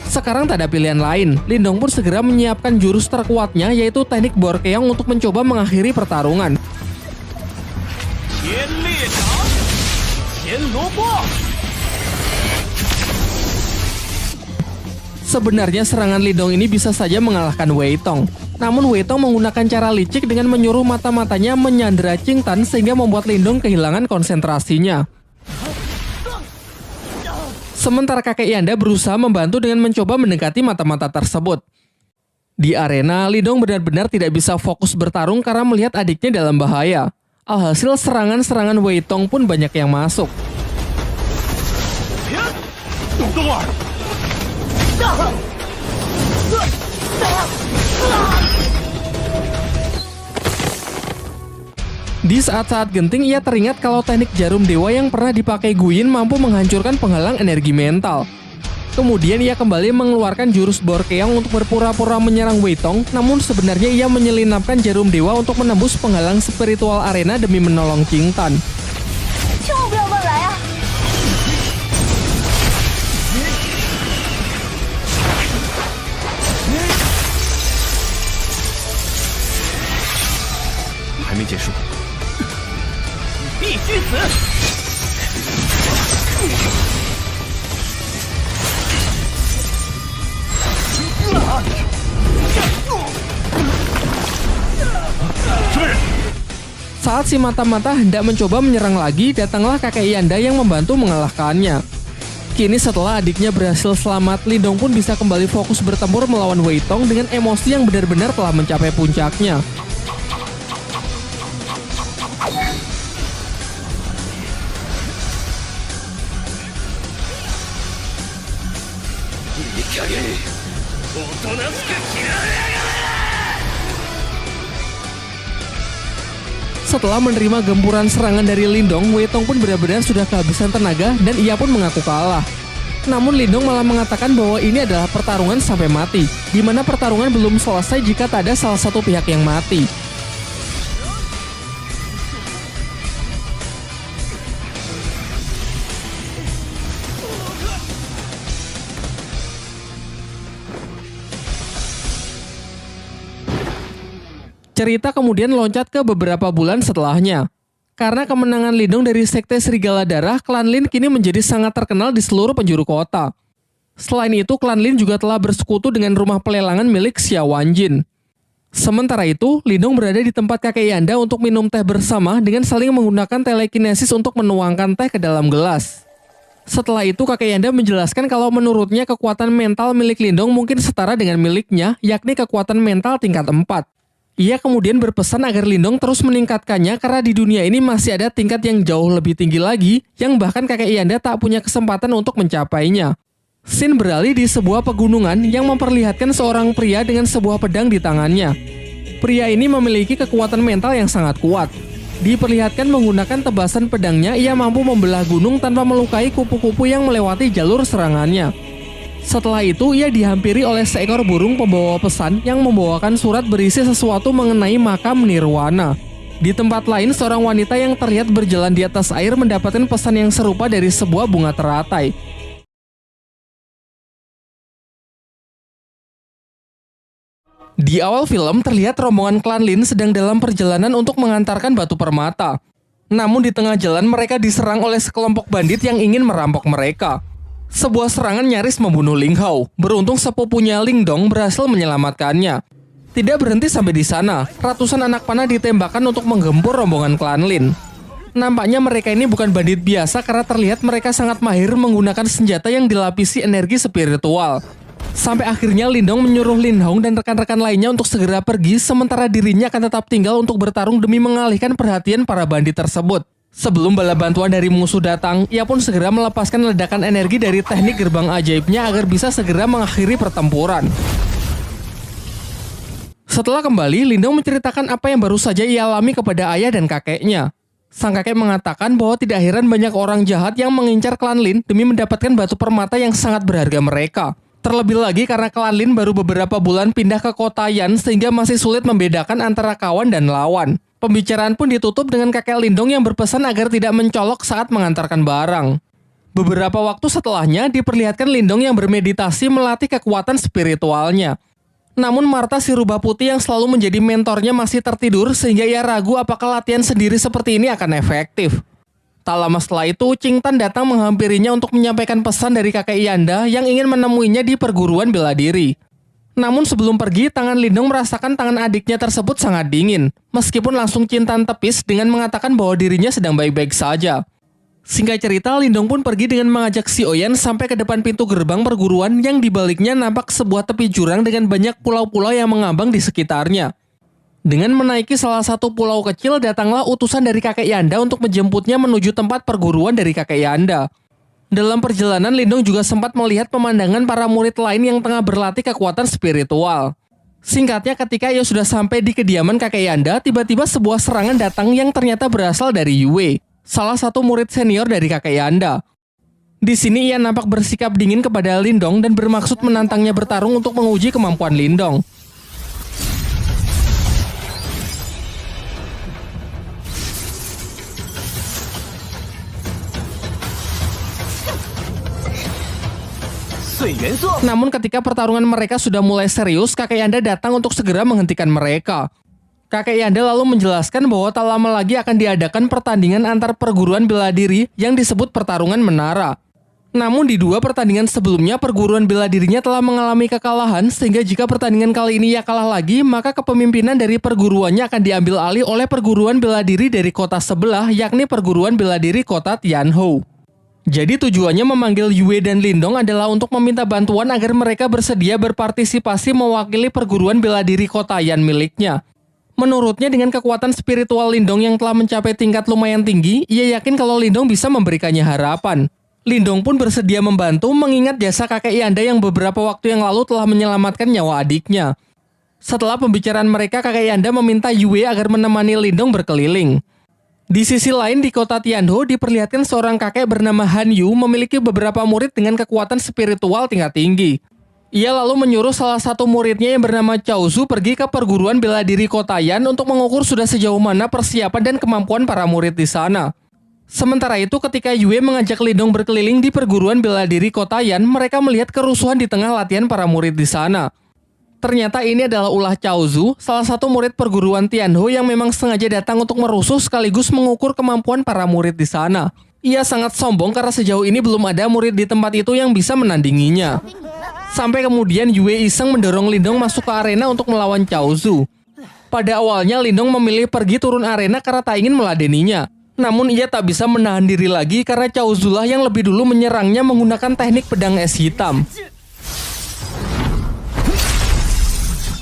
Sekarang tak ada pilihan lain, Lindong pun segera menyiapkan jurus terkuatnya yaitu teknik Borkeong untuk mencoba mengakhiri pertarungan. Sebenarnya serangan Lindong ini bisa saja mengalahkan Wei Tong. Namun Wei Tong menggunakan cara licik dengan menyuruh mata-matanya menyandera Qing Tan sehingga membuat Lindong kehilangan konsentrasinya. Sementara kakek Yanda berusaha membantu dengan mencoba mendekati mata-mata tersebut. Di arena, Lindong benar-benar tidak bisa fokus bertarung karena melihat adiknya dalam bahaya. Alhasil serangan-serangan Wei Tong pun banyak yang masuk. Di saat-saat genting, ia teringat kalau teknik jarum dewa yang pernah dipakai Guyin mampu menghancurkan penghalang energi mental. Kemudian ia kembali mengeluarkan jurus Borkeong untuk berpura-pura menyerang Wei Tong, namun sebenarnya ia menyelinapkan jarum dewa untuk menembus penghalang spiritual arena demi menolong Qing Tan. Saat si mata-mata hendak mencoba menyerang lagi, datanglah kakek Yanda yang membantu mengalahkannya. Kini setelah adiknya berhasil selamat, Lindong pun bisa kembali fokus bertempur melawan Wei Tong dengan emosi yang benar-benar telah mencapai puncaknya. Setelah menerima gempuran serangan dari Lindong, Wei Tong pun benar-benar sudah kehabisan tenaga dan ia pun mengaku kalah. Namun Lindong malah mengatakan bahwa ini adalah pertarungan sampai mati, di mana pertarungan belum selesai jika tak ada salah satu pihak yang mati. Cerita kemudian loncat ke beberapa bulan setelahnya. Karena kemenangan Lindong dari Sekte Serigala Darah, klan Lin kini menjadi sangat terkenal di seluruh penjuru kota. Selain itu, klan Lin juga telah bersekutu dengan rumah pelelangan milik Xia Wanjin. Sementara itu, Lindong berada di tempat kakek Yanda untuk minum teh bersama dengan saling menggunakan telekinesis untuk menuangkan teh ke dalam gelas. Setelah itu, kakek Yanda menjelaskan kalau menurutnya kekuatan mental milik Lindong mungkin setara dengan miliknya, yakni kekuatan mental tingkat 4. Ia kemudian berpesan agar Lindong terus meningkatkannya karena di dunia ini masih ada tingkat yang jauh lebih tinggi lagi yang bahkan kakek Yanda tak punya kesempatan untuk mencapainya. Scene beralih di sebuah pegunungan yang memperlihatkan seorang pria dengan sebuah pedang di tangannya. Pria ini memiliki kekuatan mental yang sangat kuat. Diperlihatkan menggunakan tebasan pedangnya, ia mampu membelah gunung tanpa melukai kupu-kupu yang melewati jalur serangannya. Setelah itu, ia dihampiri oleh seekor burung pembawa pesan yang membawakan surat berisi sesuatu mengenai makam Nirwana. Di tempat lain, seorang wanita yang terlihat berjalan di atas air mendapatkan pesan yang serupa dari sebuah bunga teratai. Di awal film, terlihat rombongan klan Lin sedang dalam perjalanan untuk mengantarkan batu permata. Namun di tengah jalan, mereka diserang oleh sekelompok bandit yang ingin merampok mereka. Sebuah serangan nyaris membunuh Ling Hao. Beruntung sepupunya Lingdong berhasil menyelamatkannya. Tidak berhenti sampai di sana, ratusan anak panah ditembakkan untuk menggempur rombongan klan Lin. Nampaknya mereka ini bukan bandit biasa karena terlihat mereka sangat mahir menggunakan senjata yang dilapisi energi spiritual. Sampai akhirnya Lindong menyuruh Lin Hong dan rekan-rekan lainnya untuk segera pergi, sementara dirinya akan tetap tinggal untuk bertarung demi mengalihkan perhatian para bandit tersebut. Sebelum bala bantuan dari musuh datang, ia pun segera melepaskan ledakan energi dari teknik gerbang ajaibnya agar bisa segera mengakhiri pertempuran. Setelah kembali, Lindong menceritakan apa yang baru saja ia alami kepada ayah dan kakeknya. Sang kakek mengatakan bahwa tidak heran banyak orang jahat yang mengincar klan Lin demi mendapatkan batu permata yang sangat berharga mereka. Terlebih lagi karena klan Lin baru beberapa bulan pindah ke kota Yan sehingga masih sulit membedakan antara kawan dan lawan. Pembicaraan pun ditutup dengan kakek Lindong yang berpesan agar tidak mencolok saat mengantarkan barang. Beberapa waktu setelahnya diperlihatkan Lindong yang bermeditasi melatih kekuatan spiritualnya. Namun Martha si rubah putih yang selalu menjadi mentornya masih tertidur sehingga ia ragu apakah latihan sendiri seperti ini akan efektif. Tak lama setelah itu, Ching Tan datang menghampirinya untuk menyampaikan pesan dari kakek Yanda yang ingin menemuinya di perguruan bela diri. Namun sebelum pergi, tangan Lindong merasakan tangan adiknya tersebut sangat dingin, meskipun langsung Ching Tan tepis dengan mengatakan bahwa dirinya sedang baik-baik saja. Singkat cerita, Lindong pun pergi dengan mengajak si Oyen sampai ke depan pintu gerbang perguruan yang dibaliknya nampak sebuah tepi jurang dengan banyak pulau-pulau yang mengambang di sekitarnya. Dengan menaiki salah satu pulau kecil, datanglah utusan dari kakek Yanda untuk menjemputnya menuju tempat perguruan dari kakek Yanda. Dalam perjalanan, Lindong juga sempat melihat pemandangan para murid lain yang tengah berlatih kekuatan spiritual. Singkatnya, ketika ia sudah sampai di kediaman kakek Yanda, tiba-tiba sebuah serangan datang yang ternyata berasal dari Yue, salah satu murid senior dari kakek Yanda. Di sini ia nampak bersikap dingin kepada Lindong dan bermaksud menantangnya bertarung untuk menguji kemampuan Lindong. Namun ketika pertarungan mereka sudah mulai serius, kakek Yanda datang untuk segera menghentikan mereka. Kakek Yanda lalu menjelaskan bahwa tak lama lagi akan diadakan pertandingan antar perguruan bela diri yang disebut pertarungan menara. Namun di dua pertandingan sebelumnya perguruan bela dirinya telah mengalami kekalahan sehingga jika pertandingan kali ini ia kalah lagi, maka kepemimpinan dari perguruannya akan diambil alih oleh perguruan bela diri dari kota sebelah, yakni perguruan bela diri kota Tianhou. Jadi tujuannya memanggil Yue dan Lindong adalah untuk meminta bantuan agar mereka bersedia berpartisipasi mewakili perguruan bela diri kota Yan miliknya. Menurutnya dengan kekuatan spiritual Lindong yang telah mencapai tingkat lumayan tinggi, ia yakin kalau Lindong bisa memberikannya harapan. Lindong pun bersedia membantu mengingat jasa kakek Yanda yang beberapa waktu yang lalu telah menyelamatkan nyawa adiknya. Setelah pembicaraan mereka, kakek Yanda meminta Yue agar menemani Lindong berkeliling. Di sisi lain di kota Tianhou diperlihatkan seorang kakek bernama Han Yu memiliki beberapa murid dengan kekuatan spiritual tingkat tinggi. Ia lalu menyuruh salah satu muridnya yang bernama Cao Zu pergi ke perguruan bela diri kota Yan untuk mengukur sudah sejauh mana persiapan dan kemampuan para murid di sana. Sementara itu ketika Yue mengajak Lindong berkeliling di perguruan bela diri kota Yan, mereka melihat kerusuhan di tengah latihan para murid di sana. Ternyata ini adalah ulah Cao Zu, salah satu murid perguruan Tianhou yang memang sengaja datang untuk merusuh sekaligus mengukur kemampuan para murid di sana. Ia sangat sombong karena sejauh ini belum ada murid di tempat itu yang bisa menandinginya. Sampai kemudian Yue iseng mendorong Lindong masuk ke arena untuk melawan Cao Zu. Pada awalnya Lindong memilih pergi turun arena karena tak ingin meladeninya. Namun ia tak bisa menahan diri lagi karena Cao Zu lah yang lebih dulu menyerangnya menggunakan teknik pedang es hitam.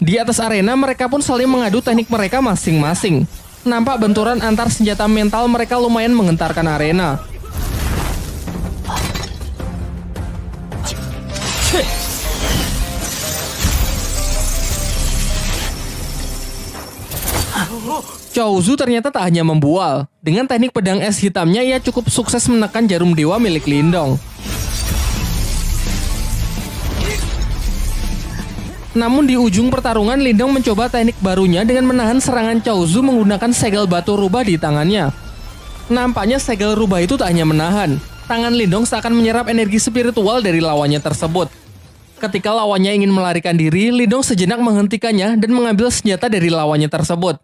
Di atas arena mereka pun saling mengadu teknik mereka masing-masing. Nampak benturan antar senjata mental mereka lumayan menggentarkan arena. Cao Zu ternyata tak hanya membual. Dengan teknik pedang es hitamnya ia cukup sukses menekan jarum dewa milik Lindong. Namun di ujung pertarungan, Lindong mencoba teknik barunya dengan menahan serangan Cao Zu menggunakan segel batu rubah di tangannya. Nampaknya segel rubah itu tak hanya menahan. Tangan Lindong seakan menyerap energi spiritual dari lawannya tersebut. Ketika lawannya ingin melarikan diri, Lindong sejenak menghentikannya dan mengambil senjata dari lawannya tersebut.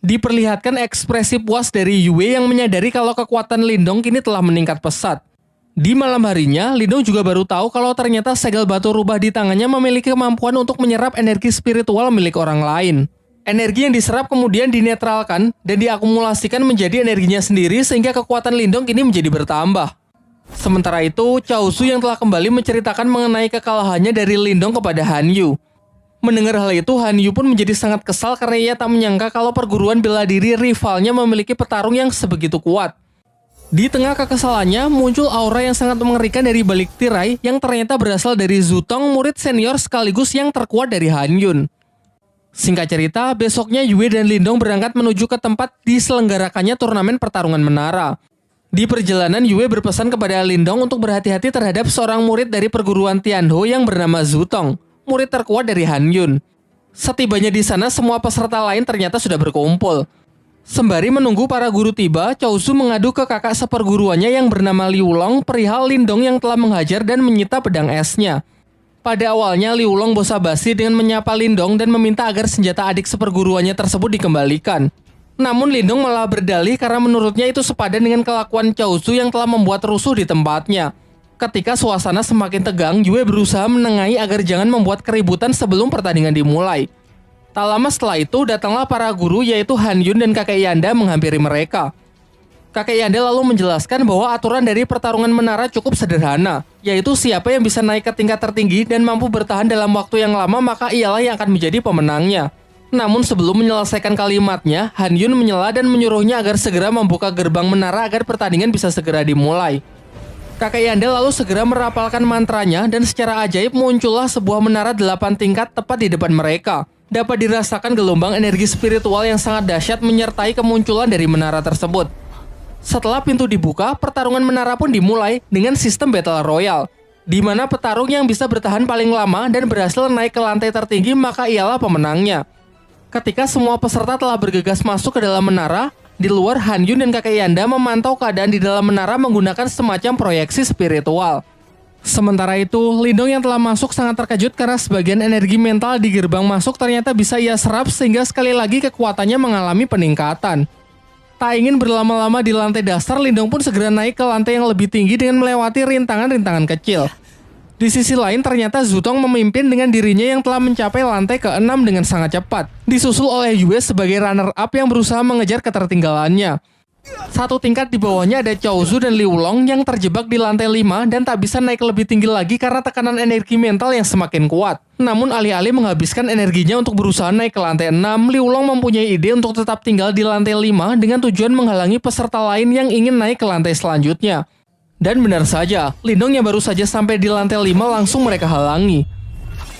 Diperlihatkan ekspresi puas dari Yue yang menyadari kalau kekuatan Lindong kini telah meningkat pesat. Di malam harinya, Lindong juga baru tahu kalau ternyata segel batu rubah di tangannya memiliki kemampuan untuk menyerap energi spiritual milik orang lain. Energi yang diserap kemudian dinetralkan dan diakumulasikan menjadi energinya sendiri sehingga kekuatan Lindong kini menjadi bertambah. Sementara itu, Cao Zu yang telah kembali menceritakan mengenai kekalahannya dari Lindong kepada Han Yu. Mendengar hal itu, Han Yu pun menjadi sangat kesal karena ia tak menyangka kalau perguruan bela diri rivalnya memiliki petarung yang sebegitu kuat. Di tengah kekesalannya, muncul aura yang sangat mengerikan dari balik tirai yang ternyata berasal dari Zutong, murid senior sekaligus yang terkuat dari Han Yun. Singkat cerita, besoknya Yue dan Lindong berangkat menuju ke tempat diselenggarakannya turnamen pertarungan menara. Di perjalanan, Yue berpesan kepada Lindong untuk berhati-hati terhadap seorang murid dari perguruan Tianho yang bernama Zutong, murid terkuat dari Han Yun. Setibanya di sana, semua peserta lain ternyata sudah berkumpul. Sembari menunggu para guru tiba, Chaozu mengadu ke kakak seperguruannya yang bernama Liu Long perihal Lindong yang telah menghajar dan menyita pedang esnya. Pada awalnya, Liu Long basa-basi dengan menyapa Lindong dan meminta agar senjata adik seperguruannya tersebut dikembalikan. Namun Lindong malah berdalih karena menurutnya itu sepadan dengan kelakuan Chaozu yang telah membuat rusuh di tempatnya. Ketika suasana semakin tegang, Yue berusaha menengahi agar jangan membuat keributan sebelum pertandingan dimulai. Tak lama setelah itu, datanglah para guru yaitu Han Yun dan kakek Yanda menghampiri mereka. Kakek Yanda lalu menjelaskan bahwa aturan dari pertarungan menara cukup sederhana, yaitu siapa yang bisa naik ke tingkat tertinggi dan mampu bertahan dalam waktu yang lama maka ialah yang akan menjadi pemenangnya. Namun sebelum menyelesaikan kalimatnya, Han Yun menyela dan menyuruhnya agar segera membuka gerbang menara agar pertandingan bisa segera dimulai. Kakek Yanda lalu segera merapalkan mantranya dan secara ajaib muncullah sebuah menara 8 tingkat tepat di depan mereka. Dapat dirasakan gelombang energi spiritual yang sangat dahsyat menyertai kemunculan dari menara tersebut. Setelah pintu dibuka, pertarungan menara pun dimulai dengan sistem Battle Royale, di mana petarung yang bisa bertahan paling lama dan berhasil naik ke lantai tertinggi maka ialah pemenangnya. Ketika semua peserta telah bergegas masuk ke dalam menara, di luar Han Yun dan kakek Yanda memantau keadaan di dalam menara menggunakan semacam proyeksi spiritual. Sementara itu, Lindong yang telah masuk sangat terkejut karena sebagian energi mental di gerbang masuk ternyata bisa ia serap sehingga sekali lagi kekuatannya mengalami peningkatan. Tak ingin berlama-lama di lantai dasar, Lindong pun segera naik ke lantai yang lebih tinggi dengan melewati rintangan-rintangan kecil. Di sisi lain, ternyata Zutong memimpin dengan dirinya yang telah mencapai lantai ke-6 dengan sangat cepat, disusul oleh Yue sebagai runner-up yang berusaha mengejar ketertinggalannya. Satu tingkat di bawahnya ada Chaozu dan Liu Long yang terjebak di lantai 5 dan tak bisa naik lebih tinggi lagi karena tekanan energi mental yang semakin kuat. Namun alih-alih menghabiskan energinya untuk berusaha naik ke lantai 6, Liu Long mempunyai ide untuk tetap tinggal di lantai 5 dengan tujuan menghalangi peserta lain yang ingin naik ke lantai selanjutnya. Dan benar saja, Lindong yang baru saja sampai di lantai 5 langsung mereka halangi.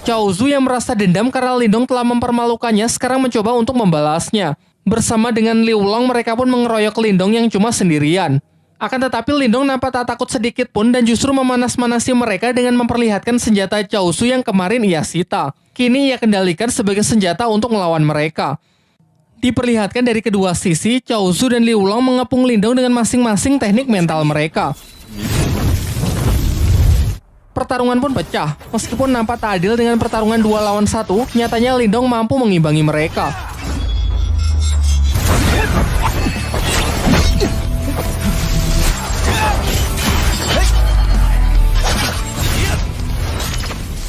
Chaozu yang merasa dendam karena Lindong telah mempermalukannya sekarang mencoba untuk membalasnya. Bersama dengan Liu Long, mereka pun mengeroyok Lindong yang cuma sendirian. Akan tetapi Lindong nampak tak takut sedikit pun dan justru memanas-manasi mereka dengan memperlihatkan senjata Chaozu yang kemarin ia sita. Kini ia kendalikan sebagai senjata untuk melawan mereka. Diperlihatkan dari kedua sisi, Chaozu dan Liu Long mengepung Lindong dengan masing-masing teknik mental mereka. Pertarungan pun pecah. Meskipun nampak tak adil dengan pertarungan 2 lawan 1, nyatanya Lindong mampu mengimbangi mereka.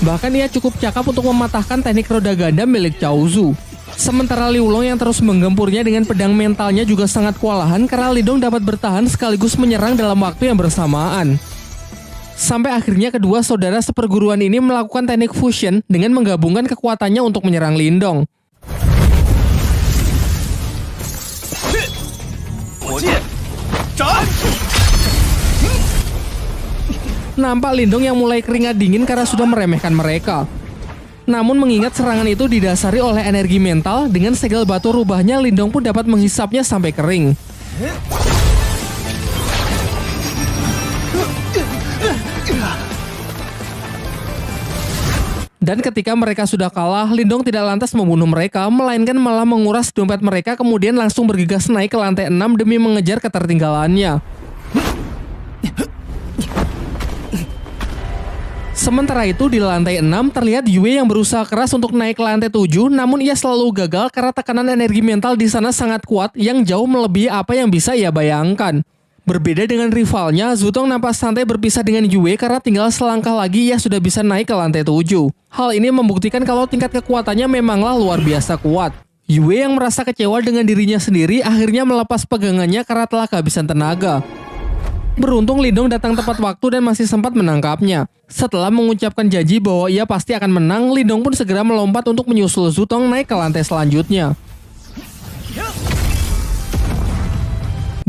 Bahkan ia cukup cakap untuk mematahkan teknik roda ganda milik Chaozu. Sementara Liu Long yang terus menggempurnya dengan pedang mentalnya juga sangat kewalahan karena Lindong dapat bertahan sekaligus menyerang dalam waktu yang bersamaan. Sampai akhirnya kedua saudara seperguruan ini melakukan teknik fusion dengan menggabungkan kekuatannya untuk menyerang Lindong. Nampak Lindong yang mulai keringat dingin karena sudah meremehkan mereka. Namun mengingat serangan itu didasari oleh energi mental, dengan segel batu rubahnya Lindong pun dapat menghisapnya sampai kering. Dan ketika mereka sudah kalah, Lindong tidak lantas membunuh mereka, melainkan malah menguras dompet mereka kemudian langsung bergegas naik ke lantai 6 demi mengejar ketertinggalannya. Sementara itu di lantai 6 terlihat Yue yang berusaha keras untuk naik ke lantai 7, namun ia selalu gagal karena tekanan energi mental di sana sangat kuat yang jauh melebihi apa yang bisa ia bayangkan. Berbeda dengan rivalnya, Zutong nampak santai berpisah dengan Yue karena tinggal selangkah lagi ia sudah bisa naik ke lantai 7. Hal ini membuktikan kalau tingkat kekuatannya memanglah luar biasa kuat. Yue yang merasa kecewa dengan dirinya sendiri akhirnya melepas pegangannya karena telah kehabisan tenaga. Beruntung Lindong datang tepat waktu dan masih sempat menangkapnya. Setelah mengucapkan janji bahwa ia pasti akan menang, Lindong pun segera melompat untuk menyusul Zutong naik ke lantai selanjutnya.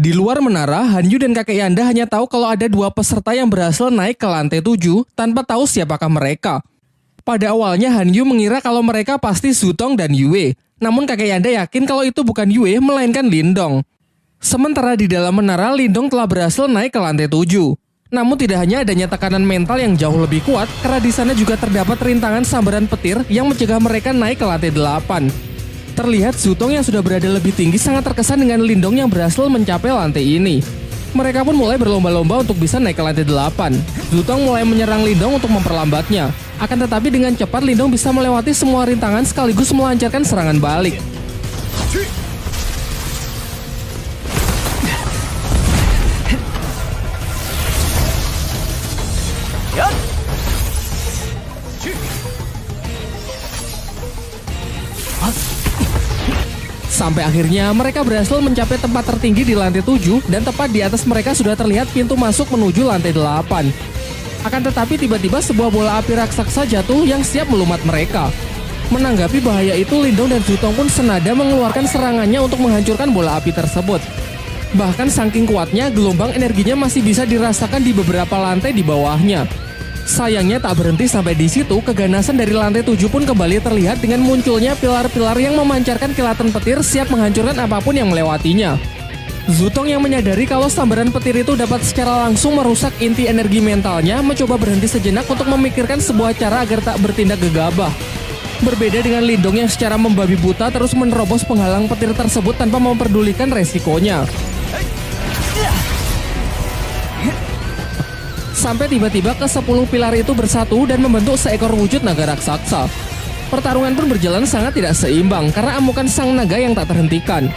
Di luar menara, Hanyu dan kakek Yanda hanya tahu kalau ada dua peserta yang berhasil naik ke lantai 7 tanpa tahu siapakah mereka. Pada awalnya Hanyu mengira kalau mereka pasti Zutong dan Yue, namun kakek Yanda yakin kalau itu bukan Yue melainkan Lindong. Sementara di dalam menara, Lindong telah berhasil naik ke lantai 7. Namun tidak hanya adanya tekanan mental yang jauh lebih kuat, karena di sana juga terdapat rintangan sambaran petir yang mencegah mereka naik ke lantai 8. Terlihat Zutong yang sudah berada lebih tinggi sangat terkesan dengan Lindong yang berhasil mencapai lantai ini. Mereka pun mulai berlomba-lomba untuk bisa naik ke lantai 8. Zutong mulai menyerang Lindong untuk memperlambatnya. Akan tetapi dengan cepat Lindong bisa melewati semua rintangan sekaligus melancarkan serangan balik. Sampai akhirnya mereka berhasil mencapai tempat tertinggi di lantai 7 dan tepat di atas mereka sudah terlihat pintu masuk menuju lantai 8. Akan tetapi tiba-tiba sebuah bola api raksasa jatuh yang siap melumat mereka. Menanggapi bahaya itu, Lindong dan Zutong pun senada mengeluarkan serangannya untuk menghancurkan bola api tersebut. Bahkan saking kuatnya, gelombang energinya masih bisa dirasakan di beberapa lantai di bawahnya. Sayangnya tak berhenti sampai di situ, keganasan dari lantai 7 pun kembali terlihat dengan munculnya pilar-pilar yang memancarkan kilatan petir siap menghancurkan apapun yang melewatinya. Zutong yang menyadari kalau sambaran petir itu dapat secara langsung merusak inti energi mentalnya, mencoba berhenti sejenak untuk memikirkan sebuah cara agar tak bertindak gegabah. Berbeda dengan Lindong yang secara membabi buta terus menerobos penghalang petir tersebut tanpa memperdulikan resikonya. Sampai tiba-tiba ke-10 pilar itu bersatu dan membentuk seekor wujud naga raksasa. Pertarungan pun berjalan sangat tidak seimbang karena amukan sang naga yang tak terhentikan.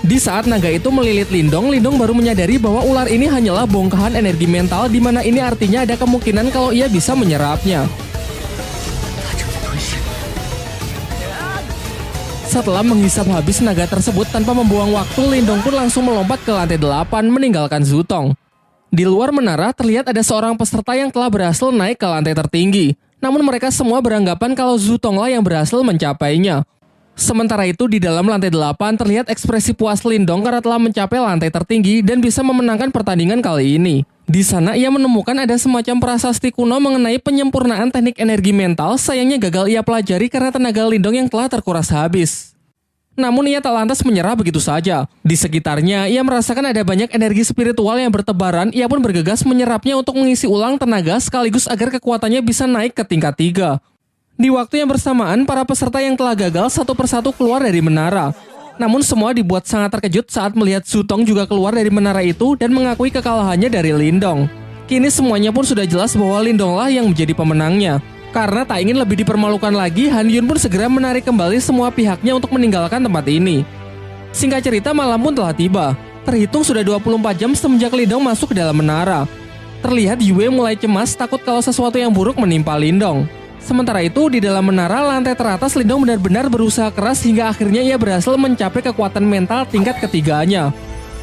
Di saat naga itu melilit Lindong, Lindong baru menyadari bahwa ular ini hanyalah bongkahan energi mental, di mana ini artinya ada kemungkinan kalau ia bisa menyerapnya. Setelah menghisap habis naga tersebut tanpa membuang waktu, Lindong pun langsung melompat ke lantai 8 meninggalkan Zutong. Di luar menara terlihat ada seorang peserta yang telah berhasil naik ke lantai tertinggi. Namun mereka semua beranggapan kalau Zutonglah yang berhasil mencapainya. Sementara itu di dalam lantai 8 terlihat ekspresi puas Lindong karena telah mencapai lantai tertinggi dan bisa memenangkan pertandingan kali ini. Di sana ia menemukan ada semacam prasasti kuno mengenai penyempurnaan teknik energi mental, sayangnya gagal ia pelajari karena tenaga Lindong yang telah terkuras habis. Namun ia tak lantas menyerah begitu saja. Di sekitarnya ia merasakan ada banyak energi spiritual yang bertebaran, ia pun bergegas menyerapnya untuk mengisi ulang tenaga sekaligus agar kekuatannya bisa naik ke tingkat 3. Di waktu yang bersamaan, para peserta yang telah gagal satu persatu keluar dari menara. Namun semua dibuat sangat terkejut saat melihat Zutong juga keluar dari menara itu dan mengakui kekalahannya dari Lindong. Kini semuanya pun sudah jelas bahwa Lindonglah yang menjadi pemenangnya. Karena tak ingin lebih dipermalukan lagi, Han Yun pun segera menarik kembali semua pihaknya untuk meninggalkan tempat ini. Singkat cerita, malam pun telah tiba. Terhitung sudah 24 jam semenjak Lindong masuk ke dalam menara. Terlihat Yue mulai cemas takut kalau sesuatu yang buruk menimpa Lindong. Sementara itu, di dalam menara lantai teratas, Lindong benar-benar berusaha keras hingga akhirnya ia berhasil mencapai kekuatan mental tingkat ketiganya.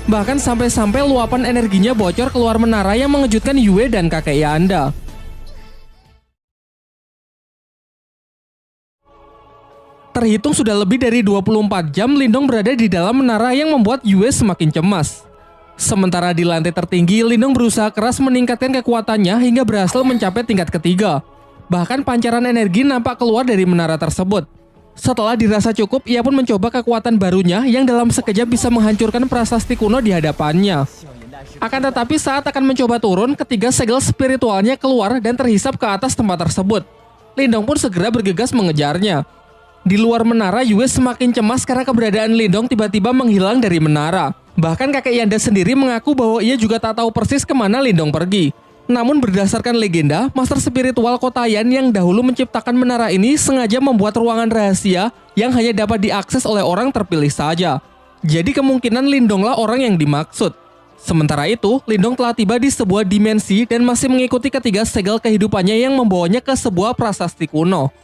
Bahkan sampai-sampai luapan energinya bocor keluar menara yang mengejutkan Yue dan kakek Yanda. Terhitung sudah lebih dari 24 jam Lindong berada di dalam menara yang membuat Yue semakin cemas. Sementara di lantai tertinggi, Lindong berusaha keras meningkatkan kekuatannya hingga berhasil mencapai tingkat ketiga. Bahkan pancaran energi nampak keluar dari menara tersebut. Setelah dirasa cukup, ia pun mencoba kekuatan barunya yang dalam sekejap bisa menghancurkan prasasti kuno di hadapannya. Akan tetapi saat akan mencoba turun, ketiga segel spiritualnya keluar dan terhisap ke atas tempat tersebut. Lindong pun segera bergegas mengejarnya. Di luar menara, Yue semakin cemas karena keberadaan Lindong tiba-tiba menghilang dari menara. Bahkan kakek Yanda sendiri mengaku bahwa ia juga tak tahu persis kemana Lindong pergi. Namun berdasarkan legenda, master spiritual Kotayan yang dahulu menciptakan menara ini sengaja membuat ruangan rahasia yang hanya dapat diakses oleh orang terpilih saja. Jadi kemungkinan Lindonglah orang yang dimaksud. Sementara itu, Lindong telah tiba di sebuah dimensi dan masih mengikuti ketiga segel kehidupannya yang membawanya ke sebuah prasasti kuno.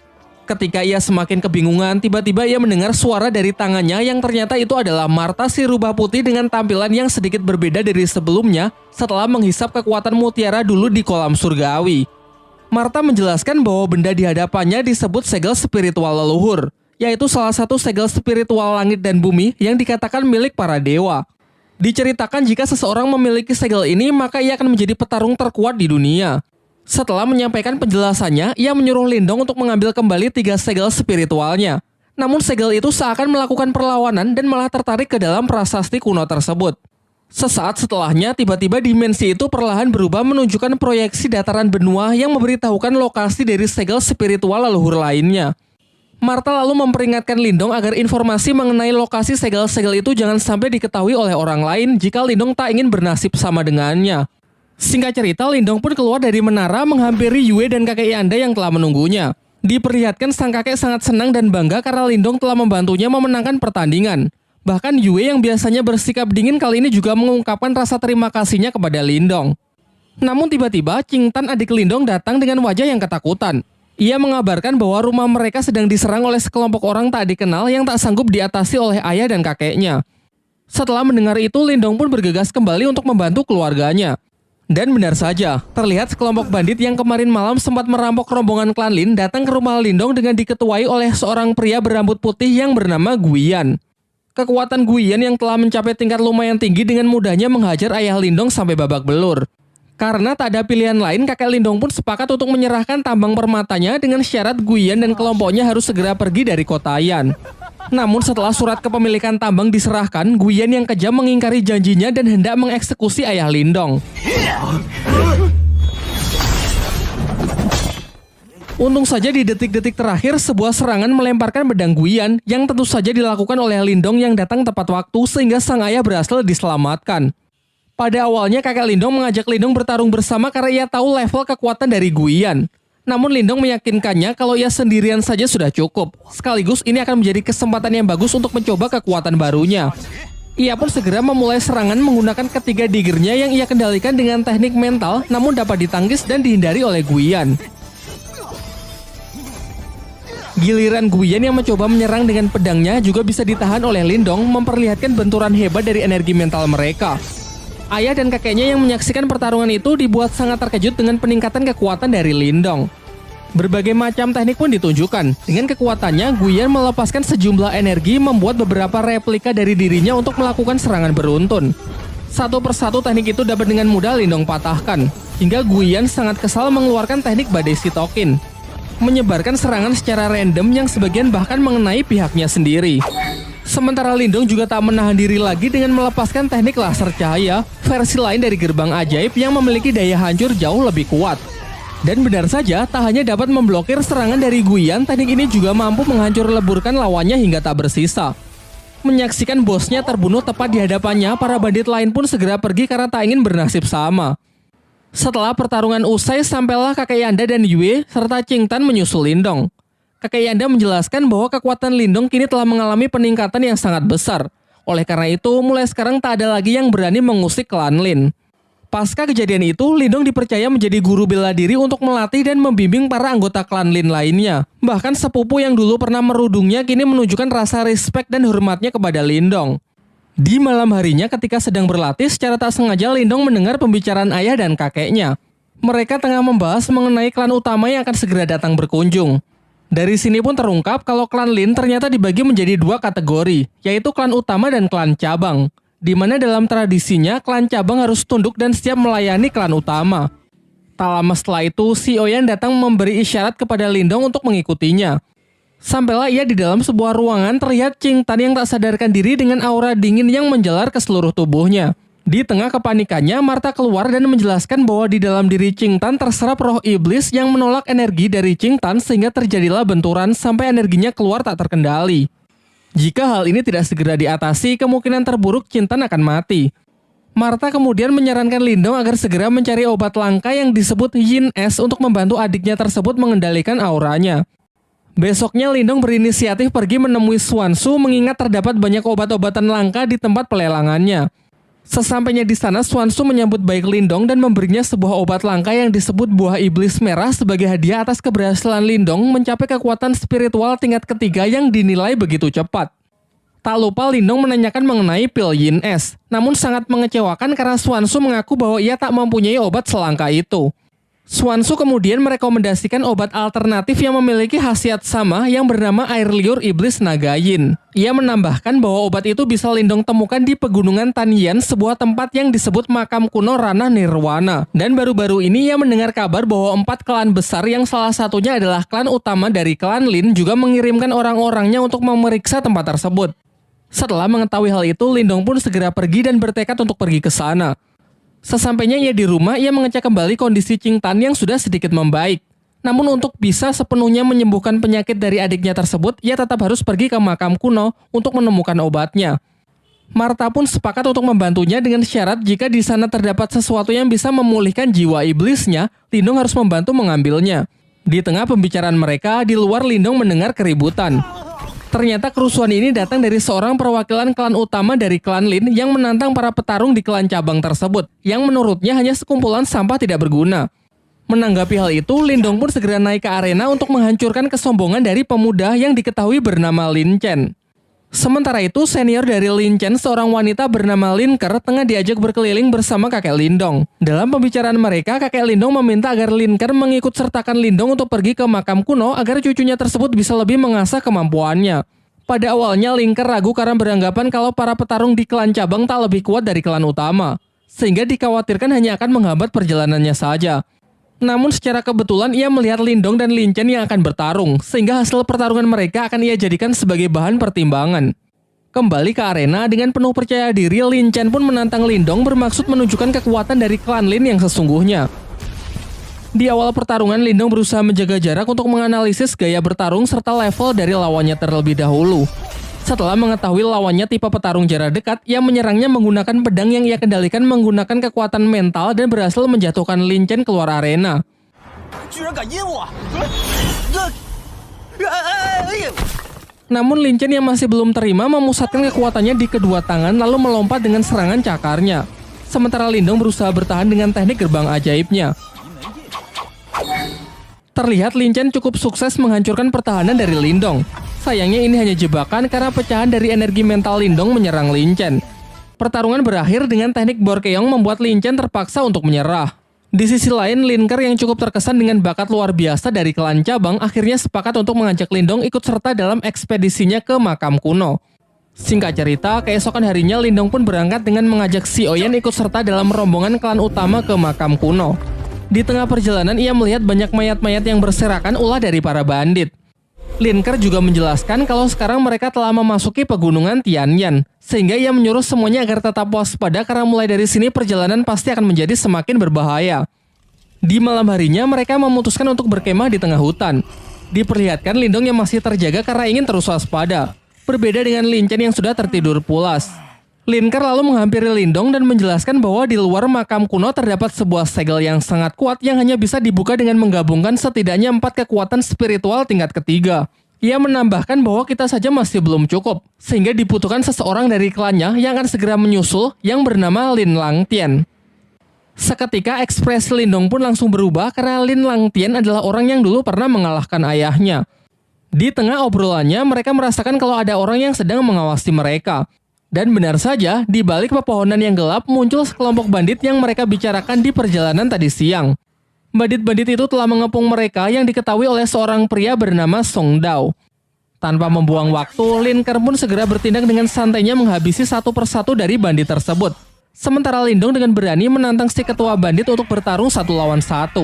Ketika ia semakin kebingungan, tiba-tiba ia mendengar suara dari tangannya yang ternyata itu adalah Marta si rubah putih dengan tampilan yang sedikit berbeda dari sebelumnya setelah menghisap kekuatan mutiara dulu di kolam surgawi. Martha menjelaskan bahwa benda di hadapannya disebut segel spiritual leluhur, yaitu salah satu segel spiritual langit dan bumi yang dikatakan milik para dewa. Diceritakan jika seseorang memiliki segel ini, maka ia akan menjadi petarung terkuat di dunia. Setelah menyampaikan penjelasannya, ia menyuruh Lindong untuk mengambil kembali 3 segel spiritualnya. Namun segel itu seakan melakukan perlawanan dan malah tertarik ke dalam prasasti kuno tersebut. Sesaat setelahnya, tiba-tiba dimensi itu perlahan berubah menunjukkan proyeksi dataran benua yang memberitahukan lokasi dari segel spiritual leluhur lainnya. Martha lalu memperingatkan Lindong agar informasi mengenai lokasi segel-segel itu jangan sampai diketahui oleh orang lain jika Lindong tak ingin bernasib sama dengannya. Singkat cerita, Lindong pun keluar dari menara menghampiri Yue dan kakek Yanda yang telah menunggunya. Diperlihatkan sang kakek sangat senang dan bangga karena Lindong telah membantunya memenangkan pertandingan. Bahkan Yue yang biasanya bersikap dingin kali ini juga mengungkapkan rasa terima kasihnya kepada Lindong. Namun tiba-tiba Qing Tan adik Lindong datang dengan wajah yang ketakutan. Ia mengabarkan bahwa rumah mereka sedang diserang oleh sekelompok orang tak dikenal yang tak sanggup diatasi oleh ayah dan kakeknya. Setelah mendengar itu, Lindong pun bergegas kembali untuk membantu keluarganya. Dan benar saja, terlihat sekelompok bandit yang kemarin malam sempat merampok rombongan klan Lin datang ke rumah Lindong dengan diketuai oleh seorang pria berambut putih yang bernama Guiyan. Kekuatan Guiyan yang telah mencapai tingkat lumayan tinggi dengan mudahnya menghajar ayah Lindong sampai babak belur. Karena tak ada pilihan lain, kakek Lindong pun sepakat untuk menyerahkan tambang permatanya dengan syarat Guiyan dan kelompoknya harus segera pergi dari kota Yan. Namun setelah surat kepemilikan tambang diserahkan, Guiyan yang kejam mengingkari janjinya dan hendak mengeksekusi ayah Lindong. Untung saja di detik-detik terakhir sebuah serangan melemparkan pedang Guiyan yang tentu saja dilakukan oleh Lindong yang datang tepat waktu sehingga sang ayah berhasil diselamatkan. Pada awalnya kakek Lindong mengajak Lindong bertarung bersama karena ia tahu level kekuatan dari Guiyan. Namun Lindong meyakinkannya kalau ia sendirian saja sudah cukup. Sekaligus ini akan menjadi kesempatan yang bagus untuk mencoba kekuatan barunya. Ia pun segera memulai serangan menggunakan ketiga diggernya yang ia kendalikan dengan teknik mental namun dapat ditangkis dan dihindari oleh Guiyan. Giliran Guiyan yang mencoba menyerang dengan pedangnya juga bisa ditahan oleh Lindong, memperlihatkan benturan hebat dari energi mental mereka. Ayah dan kakeknya yang menyaksikan pertarungan itu dibuat sangat terkejut dengan peningkatan kekuatan dari Lindong. Berbagai macam teknik pun ditunjukkan. Dengan kekuatannya, Guiyan melepaskan sejumlah energi membuat beberapa replika dari dirinya untuk melakukan serangan beruntun. Satu persatu teknik itu dapat dengan mudah Lindong patahkan, hingga Guiyan sangat kesal mengeluarkan teknik badai sitokin, menyebarkan serangan secara random yang sebagian bahkan mengenai pihaknya sendiri. Sementara Lindong juga tak menahan diri lagi dengan melepaskan teknik laser cahaya, versi lain dari gerbang ajaib yang memiliki daya hancur jauh lebih kuat. Dan benar saja, tak hanya dapat memblokir serangan dari Guiyan, teknik ini juga mampu menghancur leburkan lawannya hingga tak bersisa. Menyaksikan bosnya terbunuh tepat di hadapannya, para bandit lain pun segera pergi karena tak ingin bernasib sama. Setelah pertarungan usai, sampailah kakek Yanda dan Yue serta Qing Tan menyusul Lindong. Kakek Yanda menjelaskan bahwa kekuatan Lindong kini telah mengalami peningkatan yang sangat besar. Oleh karena itu, mulai sekarang tak ada lagi yang berani mengusik klan Lin. Pasca kejadian itu, Lindong dipercaya menjadi guru bela diri untuk melatih dan membimbing para anggota klan Lin lainnya. Bahkan sepupu yang dulu pernah merudungnya kini menunjukkan rasa respek dan hormatnya kepada Lindong. Di malam harinya ketika sedang berlatih, secara tak sengaja Lindong mendengar pembicaraan ayah dan kakeknya. Mereka tengah membahas mengenai klan utama yang akan segera datang berkunjung. Dari sini pun terungkap kalau klan Lin ternyata dibagi menjadi 2 kategori, yaitu klan utama dan klan cabang. Di mana dalam tradisinya, klan cabang harus tunduk dan siap melayani klan utama. Tak lama setelah itu, si Oyan datang memberi isyarat kepada Lindong untuk mengikutinya. Sampailah ia di dalam sebuah ruangan, terlihat Qing Tan yang tak sadarkan diri dengan aura dingin yang menjalar ke seluruh tubuhnya. Di tengah kepanikannya, Martha keluar dan menjelaskan bahwa di dalam diri Qing Tan terserap roh iblis yang menolak energi dari Qing Tan sehingga terjadilah benturan sampai energinya keluar tak terkendali. Jika hal ini tidak segera diatasi, kemungkinan terburuk Qing Tan akan mati. Martha kemudian menyarankan Lindong agar segera mencari obat langka yang disebut Yin Es untuk membantu adiknya tersebut mengendalikan auranya. Besoknya Lindong berinisiatif pergi menemui Xuanzu mengingat terdapat banyak obat-obatan langka di tempat pelelangannya. Sesampainya di sana, Xuanzu menyambut baik Lindong dan memberinya sebuah obat langka yang disebut buah iblis merah sebagai hadiah atas keberhasilan Lindong mencapai kekuatan spiritual tingkat ketiga yang dinilai begitu cepat. Tak lupa Lindong menanyakan mengenai pil Yin Es, namun sangat mengecewakan karena Xuanzu mengaku bahwa ia tak mempunyai obat selangka itu. Xuanzu kemudian merekomendasikan obat alternatif yang memiliki khasiat sama yang bernama air liur iblis naga yin. Ia menambahkan bahwa obat itu bisa Lindong temukan di pegunungan Tanyan, sebuah tempat yang disebut makam kuno Ranah Nirwana. Dan baru-baru ini ia mendengar kabar bahwa 4 klan besar yang salah satunya adalah klan utama dari klan Lin juga mengirimkan orang-orangnya untuk memeriksa tempat tersebut. Setelah mengetahui hal itu, Lindong pun segera pergi dan bertekad untuk pergi ke sana. Sesampainya ia di rumah, ia mengecek kembali kondisi Qing Tan yang sudah sedikit membaik. Namun untuk bisa sepenuhnya menyembuhkan penyakit dari adiknya tersebut, ia tetap harus pergi ke makam kuno untuk menemukan obatnya. Martha pun sepakat untuk membantunya dengan syarat jika di sana terdapat sesuatu yang bisa memulihkan jiwa iblisnya, Lindong harus membantu mengambilnya. Di tengah pembicaraan mereka, di luar Lindong mendengar keributan. Ternyata kerusuhan ini datang dari seorang perwakilan klan utama dari klan Lin yang menantang para petarung di klan cabang tersebut, yang menurutnya hanya sekumpulan sampah tidak berguna. Menanggapi hal itu, Lindong pun segera naik ke arena untuk menghancurkan kesombongan dari pemuda yang diketahui bernama Lin Chen. Sementara itu, senior dari Lin Chen, seorang wanita bernama Lin Ker, tengah diajak berkeliling bersama kakek Lindong. Dalam pembicaraan mereka, kakek Lindong meminta agar Lin Ker mengikut sertakan Lindong untuk pergi ke makam kuno agar cucunya tersebut bisa lebih mengasah kemampuannya. Pada awalnya, Lin Ker ragu karena beranggapan kalau para petarung di klan cabang tak lebih kuat dari klan utama, sehingga dikhawatirkan hanya akan menghambat perjalanannya saja. Namun secara kebetulan ia melihat Lindong dan Lin Chen yang akan bertarung, sehingga hasil pertarungan mereka akan ia jadikan sebagai bahan pertimbangan. Kembali ke arena, dengan penuh percaya diri, Lin Chen pun menantang Lindong bermaksud menunjukkan kekuatan dari klan Lin yang sesungguhnya. Di awal pertarungan, Lindong berusaha menjaga jarak untuk menganalisis gaya bertarung serta level dari lawannya terlebih dahulu. Setelah mengetahui lawannya tipe petarung jarak dekat, ia menyerangnya menggunakan pedang yang ia kendalikan menggunakan kekuatan mental dan berhasil menjatuhkan Lin Chen keluar arena. Namun Lin Chen yang masih belum terima memusatkan kekuatannya di kedua tangan lalu melompat dengan serangan cakarnya. Sementara Lindong berusaha bertahan dengan teknik gerbang ajaibnya. Terlihat Lin Chen cukup sukses menghancurkan pertahanan dari Lindong. Sayangnya ini hanya jebakan karena pecahan dari energi mental Lindong menyerang Lin Chen. Pertarungan berakhir dengan teknik Borkeong membuat Lin Chen terpaksa untuk menyerah. Di sisi lain, Lin Ker yang cukup terkesan dengan bakat luar biasa dari klan cabang akhirnya sepakat untuk mengajak Lindong ikut serta dalam ekspedisinya ke makam kuno. Singkat cerita, keesokan harinya Lindong pun berangkat dengan mengajak Si Oyen ikut serta dalam rombongan klan utama ke makam kuno. Di tengah perjalanan ia melihat banyak mayat-mayat yang berserakan ulah dari para bandit. Lin Ker juga menjelaskan kalau sekarang mereka telah memasuki pegunungan Tianyan, sehingga ia menyuruh semuanya agar tetap waspada karena mulai dari sini perjalanan pasti akan menjadi semakin berbahaya. Di malam harinya mereka memutuskan untuk berkemah di tengah hutan. Diperlihatkan Lindong yang masih terjaga karena ingin terus waspada, berbeda dengan Lin Chen yang sudah tertidur pulas. Lin Ker lalu menghampiri Lindong dan menjelaskan bahwa di luar makam kuno terdapat sebuah segel yang sangat kuat yang hanya bisa dibuka dengan menggabungkan setidaknya 4 kekuatan spiritual tingkat ketiga. Ia menambahkan bahwa kita saja masih belum cukup, sehingga dibutuhkan seseorang dari klannya yang akan segera menyusul yang bernama Lin Langtian. Seketika ekspresi Lindong pun langsung berubah karena Lin Langtian adalah orang yang dulu pernah mengalahkan ayahnya. Di tengah obrolannya mereka merasakan kalau ada orang yang sedang mengawasi mereka. Dan benar saja, di balik pepohonan yang gelap muncul sekelompok bandit yang mereka bicarakan di perjalanan tadi siang. Bandit-bandit itu telah mengepung mereka yang diketahui oleh seorang pria bernama Song Dao. Tanpa membuang waktu, Lin Ker pun segera bertindak dengan santainya menghabisi satu persatu dari bandit tersebut. Sementara Lindong dengan berani menantang si ketua bandit untuk bertarung 1 lawan 1.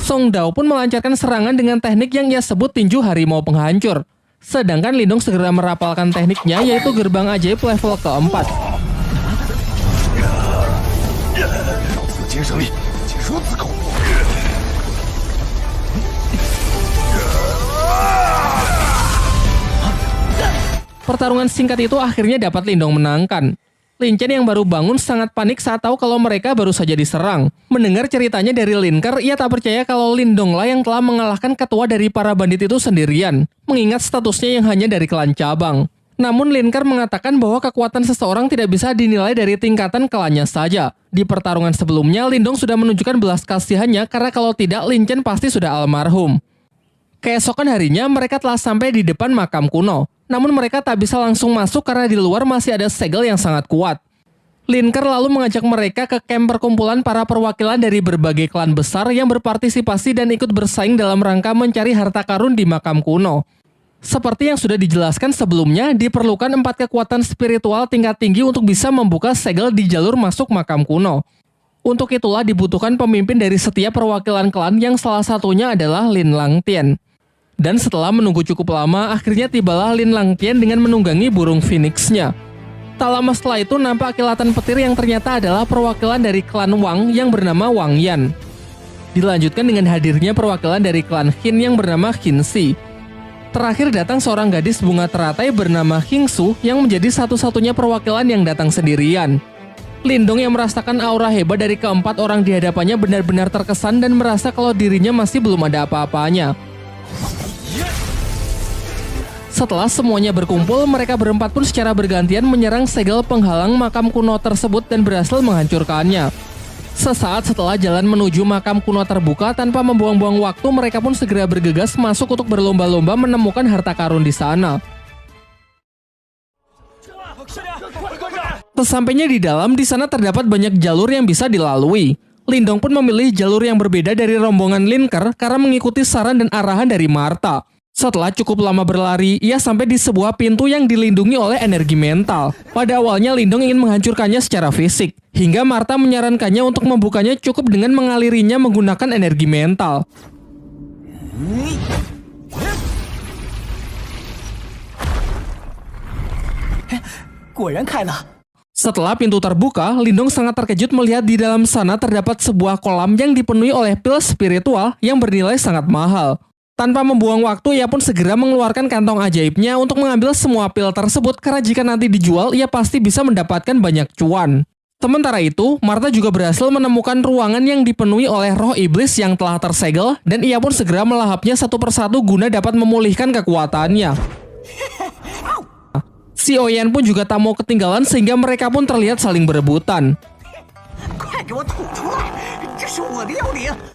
Song Dao pun melancarkan serangan dengan teknik yang ia sebut tinju harimau penghancur. Sedangkan Lindong segera merapalkan tekniknya yaitu gerbang ajaib level keempat. Pertarungan singkat itu akhirnya dapat Lindong menangkan. Lin Chen yang baru bangun sangat panik saat tahu kalau mereka baru saja diserang. Mendengar ceritanya dari Lin Ker, ia tak percaya kalau Lindong lah yang telah mengalahkan ketua dari para bandit itu sendirian, mengingat statusnya yang hanya dari klan cabang. Namun Linkar mengatakan bahwa kekuatan seseorang tidak bisa dinilai dari tingkatan kelannya saja. Di pertarungan sebelumnya, Lindong sudah menunjukkan belas kasihannya karena kalau tidak, Lin Chen pasti sudah almarhum. Keesokan harinya, mereka telah sampai di depan makam kuno. Namun mereka tak bisa langsung masuk karena di luar masih ada segel yang sangat kuat. Linkar lalu mengajak mereka ke kamp perkumpulan para perwakilan dari berbagai klan besar yang berpartisipasi dan ikut bersaing dalam rangka mencari harta karun di makam kuno. Seperti yang sudah dijelaskan sebelumnya, diperlukan 4 kekuatan spiritual tingkat tinggi untuk bisa membuka segel di jalur masuk makam kuno. Untuk itulah dibutuhkan pemimpin dari setiap perwakilan klan yang salah satunya adalah Lin Langtian. Dan setelah menunggu cukup lama, akhirnya tibalah Lin Langtian dengan menunggangi burung phoenix-nya. Tak lama setelah itu nampak kilatan petir yang ternyata adalah perwakilan dari klan Wang yang bernama Wang Yan. Dilanjutkan dengan hadirnya perwakilan dari klan Qin yang bernama Qin Shi. Terakhir datang seorang gadis bunga teratai bernama Hingsu yang menjadi satu-satunya perwakilan yang datang sendirian. Lindong yang merasakan aura hebat dari keempat orang di hadapannya benar-benar terkesan dan merasa kalau dirinya masih belum ada apa-apanya. Setelah semuanya berkumpul, mereka berempat pun secara bergantian menyerang segel penghalang makam kuno tersebut dan berhasil menghancurkannya. Sesaat setelah jalan menuju makam kuno terbuka, tanpa membuang-buang waktu, mereka pun segera bergegas masuk untuk berlomba-lomba menemukan harta karun di sana. Sesampainya di dalam, di sana terdapat banyak jalur yang bisa dilalui. Lindong pun memilih jalur yang berbeda dari rombongan Linkar karena mengikuti saran dan arahan dari Martha. Setelah cukup lama berlari, ia sampai di sebuah pintu yang dilindungi oleh energi mental. Pada awalnya Lindong ingin menghancurkannya secara fisik, hingga Martha menyarankannya untuk membukanya cukup dengan mengalirinya menggunakan energi mental. Setelah pintu terbuka, Lindong sangat terkejut melihat di dalam sana terdapat sebuah kolam yang dipenuhi oleh pil spiritual yang bernilai sangat mahal. Tanpa membuang waktu, ia pun segera mengeluarkan kantong ajaibnya untuk mengambil semua pil tersebut karena jika nanti dijual, ia pasti bisa mendapatkan banyak cuan. Sementara itu, Martha juga berhasil menemukan ruangan yang dipenuhi oleh roh iblis yang telah tersegel dan ia pun segera melahapnya satu persatu guna dapat memulihkan kekuatannya. Si Oyan pun juga tak mau ketinggalan sehingga mereka pun terlihat saling berebutan.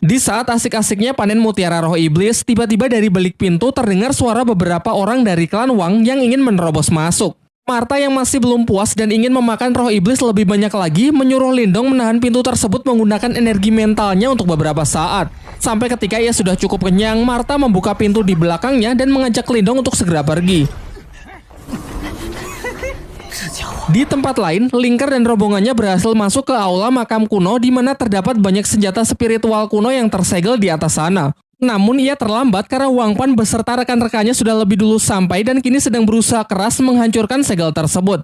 Di saat asik-asiknya panen mutiara roh iblis, tiba-tiba dari balik pintu terdengar suara beberapa orang dari klan Wang yang ingin menerobos masuk. Martha yang masih belum puas dan ingin memakan roh iblis lebih banyak lagi, menyuruh Lindong menahan pintu tersebut menggunakan energi mentalnya untuk beberapa saat. Sampai ketika ia sudah cukup kenyang, Martha membuka pintu di belakangnya dan mengajak Lindong untuk segera pergi. Di tempat lain, Linkar dan rombongannya berhasil masuk ke aula makam kuno di mana terdapat banyak senjata spiritual kuno yang tersegel di atas sana. Namun ia terlambat karena Wang Pan beserta rekan-rekannya sudah lebih dulu sampai dan kini sedang berusaha keras menghancurkan segel tersebut.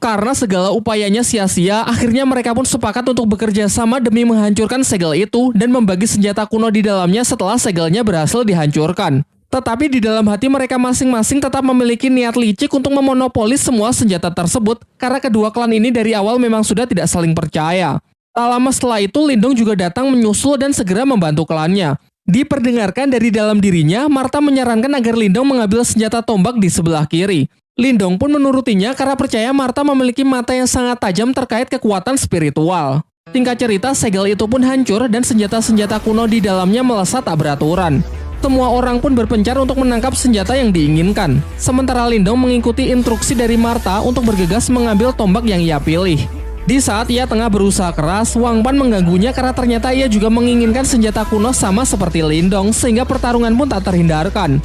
Karena segala upayanya sia-sia, akhirnya mereka pun sepakat untuk bekerja sama demi menghancurkan segel itu dan membagi senjata kuno di dalamnya setelah segelnya berhasil dihancurkan. Tetapi di dalam hati mereka masing-masing tetap memiliki niat licik untuk memonopoli semua senjata tersebut karena kedua klan ini dari awal memang sudah tidak saling percaya. Tak lama setelah itu, Lindong juga datang menyusul dan segera membantu klannya. Diperdengarkan dari dalam dirinya, Martha menyarankan agar Lindong mengambil senjata tombak di sebelah kiri. Lindong pun menurutinya karena percaya Martha memiliki mata yang sangat tajam terkait kekuatan spiritual. Singkat cerita, segel itu pun hancur dan senjata-senjata kuno di dalamnya melesat tak beraturan. Semua orang pun berpencar untuk menangkap senjata yang diinginkan. Sementara Lindong mengikuti instruksi dari Martha untuk bergegas mengambil tombak yang ia pilih. Di saat ia tengah berusaha keras, Wang Pan mengganggunya karena ternyata ia juga menginginkan senjata kuno sama seperti Lindong, sehingga pertarungan pun tak terhindarkan.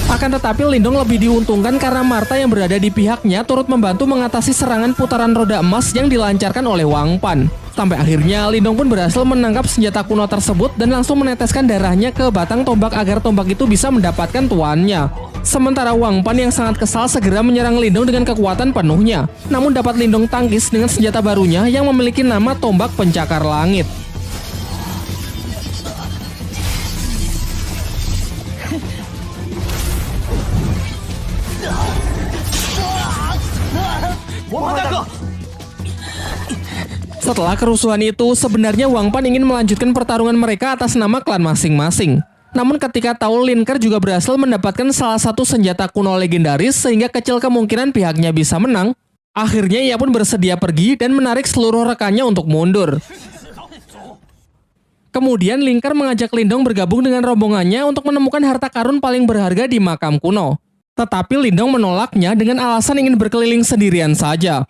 Akan tetapi Lindong lebih diuntungkan karena Martha yang berada di pihaknya turut membantu mengatasi serangan putaran roda emas yang dilancarkan oleh Wang Pan. Sampai akhirnya Lindong pun berhasil menangkap senjata kuno tersebut dan langsung meneteskan darahnya ke batang tombak agar tombak itu bisa mendapatkan tuannya. Sementara Wang Pan yang sangat kesal segera menyerang Lindong dengan kekuatan penuhnya. Namun dapat Lindong tangkis dengan senjata barunya yang memiliki nama tombak pencakar langit. Setelah kerusuhan itu, sebenarnya Wang Pan ingin melanjutkan pertarungan mereka atas nama klan masing-masing. Namun ketika tahu Lin Ke juga berhasil mendapatkan salah satu senjata kuno legendaris sehingga kecil kemungkinan pihaknya bisa menang, akhirnya ia pun bersedia pergi dan menarik seluruh rekannya untuk mundur. Kemudian Lin Ke mengajak Lindong bergabung dengan rombongannya untuk menemukan harta karun paling berharga di makam kuno. Tetapi Lindong menolaknya dengan alasan ingin berkeliling sendirian saja.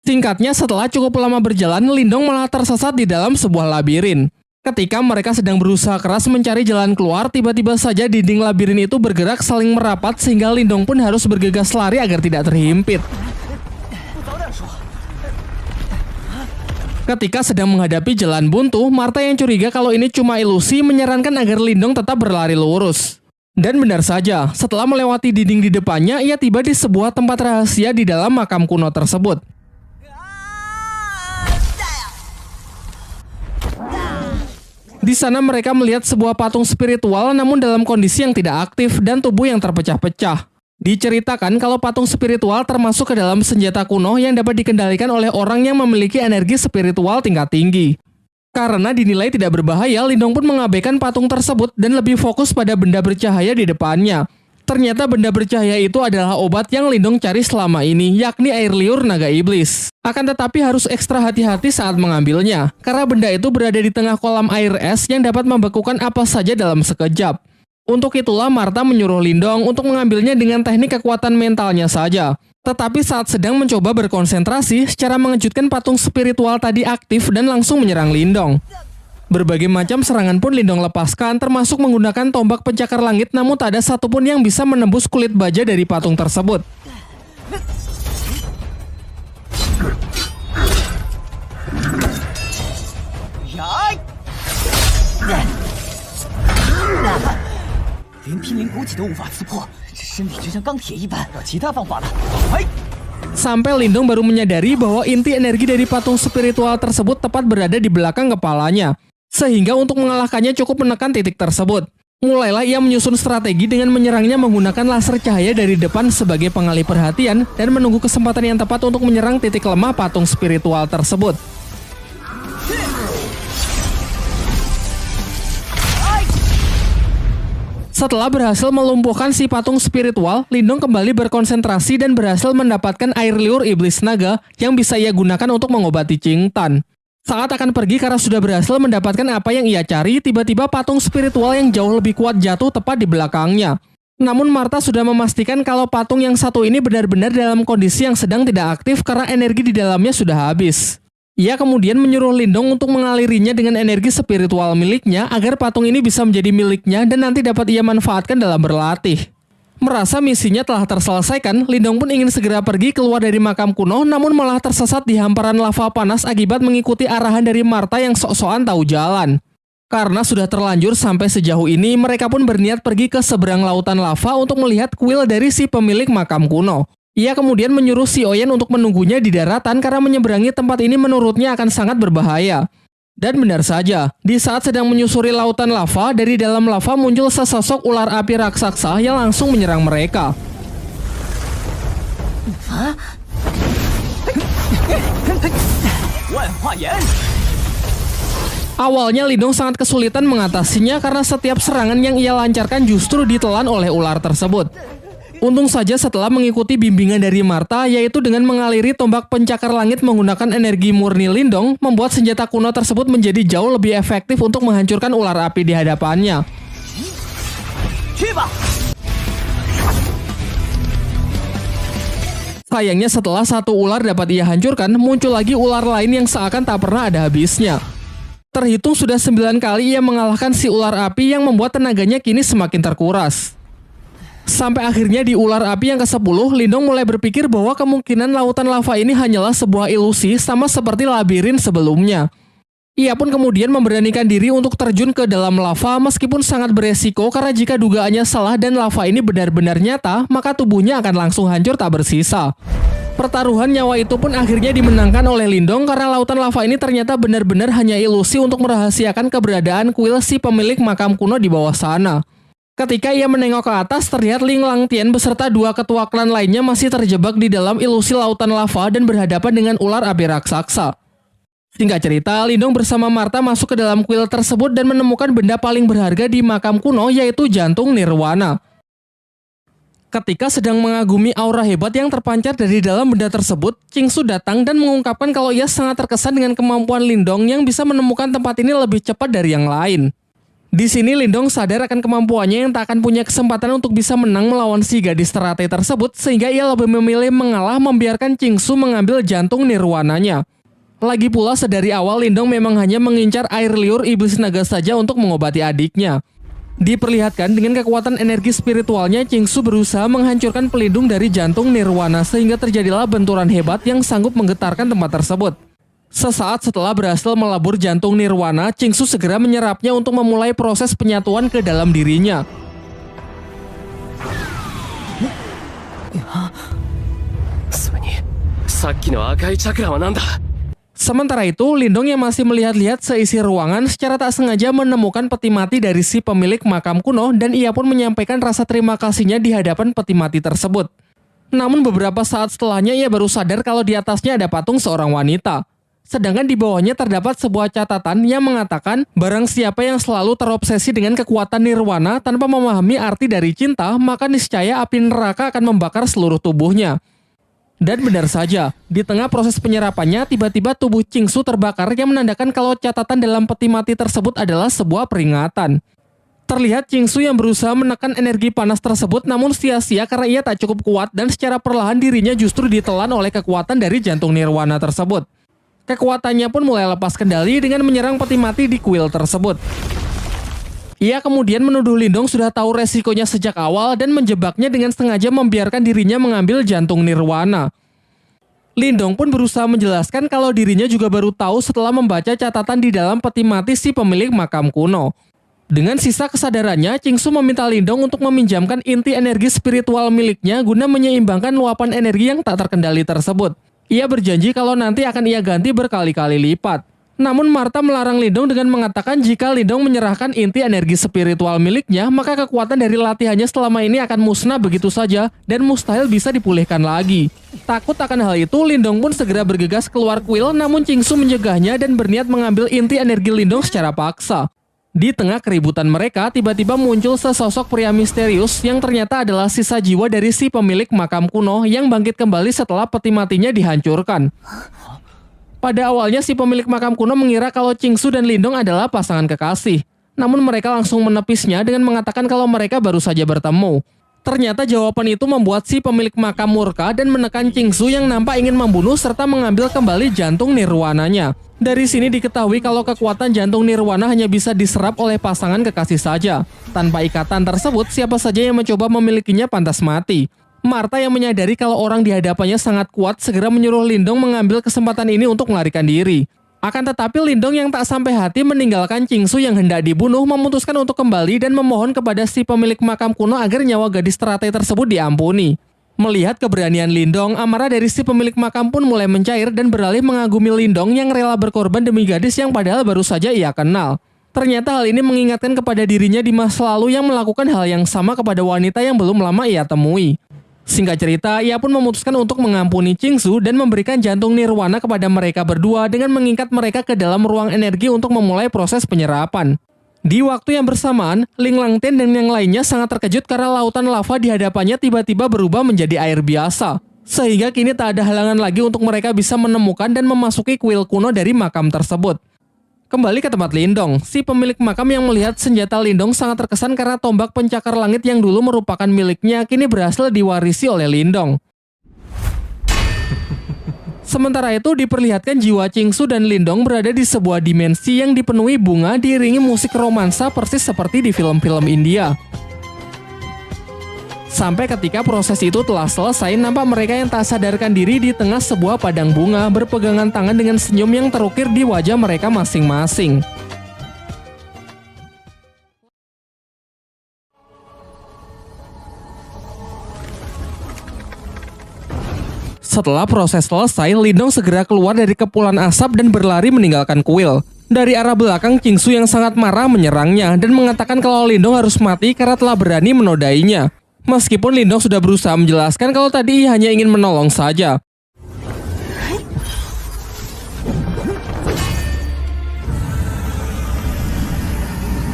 Singkatnya, setelah cukup lama berjalan, Lindong malah tersesat di dalam sebuah labirin. Ketika mereka sedang berusaha keras mencari jalan keluar, tiba-tiba saja dinding labirin itu bergerak saling merapat sehingga Lindong pun harus bergegas lari agar tidak terhimpit. Ketika sedang menghadapi jalan buntu, Martha yang curiga kalau ini cuma ilusi menyarankan agar Lindong tetap berlari lurus. Dan benar saja, setelah melewati dinding di depannya, ia tiba di sebuah tempat rahasia di dalam makam kuno tersebut. Di sana mereka melihat sebuah patung spiritual namun dalam kondisi yang tidak aktif dan tubuh yang terpecah-pecah. Diceritakan kalau patung spiritual termasuk ke dalam senjata kuno yang dapat dikendalikan oleh orang yang memiliki energi spiritual tingkat tinggi. Karena dinilai tidak berbahaya, Lindong pun mengabaikan patung tersebut dan lebih fokus pada benda bercahaya di depannya. Ternyata benda bercahaya itu adalah obat yang Lindong cari selama ini, yakni air liur naga iblis. Akan tetapi harus ekstra hati-hati saat mengambilnya, karena benda itu berada di tengah kolam air es yang dapat membekukan apa saja dalam sekejap. Untuk itulah Martha menyuruh Lindong untuk mengambilnya dengan teknik kekuatan mentalnya saja. Tetapi saat sedang mencoba berkonsentrasi, secara mengejutkan patung spiritual tadi aktif dan langsung menyerang Lindong. Berbagai macam serangan pun Lindong lepaskan, termasuk menggunakan tombak pencakar langit, namun tak ada satupun yang bisa menembus kulit baja dari patung tersebut. Sampai Lindong baru menyadari bahwa inti energi dari patung spiritual tersebut tepat berada di belakang kepalanya. Sehingga untuk mengalahkannya cukup menekan titik tersebut. Mulailah ia menyusun strategi dengan menyerangnya menggunakan laser cahaya dari depan sebagai pengalih perhatian dan menunggu kesempatan yang tepat untuk menyerang titik lemah patung spiritual tersebut. Setelah berhasil melumpuhkan si patung spiritual, Lindong kembali berkonsentrasi dan berhasil mendapatkan air liur iblis naga yang bisa ia gunakan untuk mengobati Ching Tan. Saat akan pergi karena sudah berhasil mendapatkan apa yang ia cari, tiba-tiba patung spiritual yang jauh lebih kuat jatuh tepat di belakangnya. Namun Martha sudah memastikan kalau patung yang satu ini benar-benar dalam kondisi yang sedang tidak aktif karena energi di dalamnya sudah habis. Ia kemudian menyuruh Lindong untuk mengalirinya dengan energi spiritual miliknya agar patung ini bisa menjadi miliknya dan nanti dapat ia manfaatkan dalam berlatih. Merasa misinya telah terselesaikan, Lindong pun ingin segera pergi keluar dari makam kuno namun malah tersesat di hamparan lava panas akibat mengikuti arahan dari Martha yang sok-sokan tahu jalan. Karena sudah terlanjur sampai sejauh ini, mereka pun berniat pergi ke seberang lautan lava untuk melihat kuil dari si pemilik makam kuno. Ia kemudian menyuruh si Oyen untuk menunggunya di daratan karena menyeberangi tempat ini menurutnya akan sangat berbahaya. Dan benar saja, di saat sedang menyusuri lautan lava, dari dalam lava muncul sesosok ular api raksasa yang langsung menyerang mereka. Awalnya Lindong sangat kesulitan mengatasinya karena setiap serangan yang ia lancarkan justru ditelan oleh ular tersebut. Untung saja setelah mengikuti bimbingan dari Martha, yaitu dengan mengaliri tombak pencakar langit menggunakan energi murni Lindong, membuat senjata kuno tersebut menjadi jauh lebih efektif untuk menghancurkan ular api di hadapannya. Sayangnya setelah satu ular dapat ia hancurkan, muncul lagi ular lain yang seakan tak pernah ada habisnya. Terhitung sudah 9 kali ia mengalahkan si ular api yang membuat tenaganya kini semakin terkuras. Sampai akhirnya di ular api yang ke-10, Lindong mulai berpikir bahwa kemungkinan lautan lava ini hanyalah sebuah ilusi sama seperti labirin sebelumnya. Ia pun kemudian memberanikan diri untuk terjun ke dalam lava meskipun sangat beresiko karena jika dugaannya salah dan lava ini benar-benar nyata, maka tubuhnya akan langsung hancur tak bersisa. Pertaruhan nyawa itu pun akhirnya dimenangkan oleh Lindong karena lautan lava ini ternyata benar-benar hanya ilusi untuk merahasiakan keberadaan kuil si pemilik makam kuno di bawah sana. Ketika ia menengok ke atas, terlihat Ling Langtian beserta 2 ketua klan lainnya masih terjebak di dalam ilusi lautan lava dan berhadapan dengan ular api raksasa. Singkat cerita, Lindong bersama Martha masuk ke dalam kuil tersebut dan menemukan benda paling berharga di makam kuno, yaitu jantung nirwana. Ketika sedang mengagumi aura hebat yang terpancar dari dalam benda tersebut, Qingsu datang dan mengungkapkan kalau ia sangat terkesan dengan kemampuan Lindong yang bisa menemukan tempat ini lebih cepat dari yang lain. Di sini Lindong sadar akan kemampuannya yang tak akan punya kesempatan untuk bisa menang melawan si gadis teratai tersebut, sehingga ia lebih memilih mengalah membiarkan Qingsu mengambil jantung nirwananya. Lagi pula sedari awal Lindong memang hanya mengincar air liur iblis naga saja untuk mengobati adiknya. Diperlihatkan dengan kekuatan energi spiritualnya, Qingsu berusaha menghancurkan pelindung dari jantung nirwana sehingga terjadilah benturan hebat yang sanggup menggetarkan tempat tersebut. Sesaat setelah berhasil melabur jantung nirwana, Qingsu segera menyerapnya untuk memulai proses penyatuan ke dalam dirinya. Sementara itu, Lindong yang masih melihat-lihat seisi ruangan secara tak sengaja menemukan peti mati dari si pemilik makam kuno dan ia pun menyampaikan rasa terima kasihnya di hadapan peti mati tersebut. Namun beberapa saat setelahnya ia baru sadar kalau di atasnya ada patung seorang wanita. Sedangkan di bawahnya terdapat sebuah catatan yang mengatakan barang siapa yang selalu terobsesi dengan kekuatan nirwana tanpa memahami arti dari cinta, maka niscaya api neraka akan membakar seluruh tubuhnya. Dan benar saja, di tengah proses penyerapannya, tiba-tiba tubuh Qingsu terbakar yang menandakan kalau catatan dalam peti mati tersebut adalah sebuah peringatan. Terlihat Qingsu yang berusaha menekan energi panas tersebut namun sia-sia karena ia tak cukup kuat dan secara perlahan dirinya justru ditelan oleh kekuatan dari jantung nirwana tersebut. Kekuatannya pun mulai lepas kendali dengan menyerang peti mati di kuil tersebut. Ia kemudian menuduh Lindong sudah tahu resikonya sejak awal dan menjebaknya dengan sengaja membiarkan dirinya mengambil jantung nirwana. Lindong pun berusaha menjelaskan kalau dirinya juga baru tahu setelah membaca catatan di dalam peti mati si pemilik makam kuno. Dengan sisa kesadarannya, Qingsu meminta Lindong untuk meminjamkan inti energi spiritual miliknya guna menyeimbangkan luapan energi yang tak terkendali tersebut. Ia berjanji kalau nanti akan ia ganti berkali-kali lipat. Namun Martha melarang Lindong dengan mengatakan jika Lindong menyerahkan inti energi spiritual miliknya, maka kekuatan dari latihannya selama ini akan musnah begitu saja dan mustahil bisa dipulihkan lagi. Takut akan hal itu, Lindong pun segera bergegas keluar kuil, namun Qingsu mencegahnya dan berniat mengambil inti energi Lindong secara paksa. Di tengah keributan mereka, tiba-tiba muncul sesosok pria misterius yang ternyata adalah sisa jiwa dari si pemilik makam kuno yang bangkit kembali setelah peti matinya dihancurkan. Pada awalnya si pemilik makam kuno mengira kalau Qingsu dan Lindong adalah pasangan kekasih. Namun mereka langsung menepisnya dengan mengatakan kalau mereka baru saja bertemu. Ternyata jawaban itu membuat si pemilik makam murka dan menekan Qingsu yang nampak ingin membunuh serta mengambil kembali jantung nirwananya. Dari sini diketahui kalau kekuatan jantung nirwana hanya bisa diserap oleh pasangan kekasih saja. Tanpa ikatan tersebut, siapa saja yang mencoba memilikinya pantas mati. Martha yang menyadari kalau orang di hadapannya sangat kuat segera menyuruh Lindong mengambil kesempatan ini untuk melarikan diri. Akan tetapi Lindong yang tak sampai hati meninggalkan Qingsu yang hendak dibunuh memutuskan untuk kembali dan memohon kepada si pemilik makam kuno agar nyawa gadis teratai tersebut diampuni. Melihat keberanian Lindong, amarah dari si pemilik makam pun mulai mencair dan beralih mengagumi Lindong yang rela berkorban demi gadis yang padahal baru saja ia kenal. Ternyata hal ini mengingatkan kepada dirinya di masa lalu yang melakukan hal yang sama kepada wanita yang belum lama ia temui. Singkat cerita, ia pun memutuskan untuk mengampuni Qingsu dan memberikan jantung nirwana kepada mereka berdua dengan mengikat mereka ke dalam ruang energi untuk memulai proses penyerapan. Di waktu yang bersamaan, Ling Langtian dan yang lainnya sangat terkejut karena lautan lava di hadapannya tiba-tiba berubah menjadi air biasa. Sehingga kini tak ada halangan lagi untuk mereka bisa menemukan dan memasuki kuil kuno dari makam tersebut. Kembali ke tempat Lindong, si pemilik makam yang melihat senjata Lindong sangat terkesan karena tombak pencakar langit yang dulu merupakan miliknya kini berhasil diwarisi oleh Lindong. Sementara itu diperlihatkan jiwa Qingsu dan Lindong berada di sebuah dimensi yang dipenuhi bunga diiringi musik romansa persis seperti di film-film India. Sampai ketika proses itu telah selesai, nampak mereka yang tak sadarkan diri di tengah sebuah padang bunga berpegangan tangan dengan senyum yang terukir di wajah mereka masing-masing. Setelah proses selesai, Lindong segera keluar dari kepulan asap dan berlari meninggalkan kuil. Dari arah belakang, Qingsu yang sangat marah menyerangnya dan mengatakan kalau Lindong harus mati karena telah berani menodainya. Meskipun Lindong sudah berusaha menjelaskan kalau tadi hanya ingin menolong saja.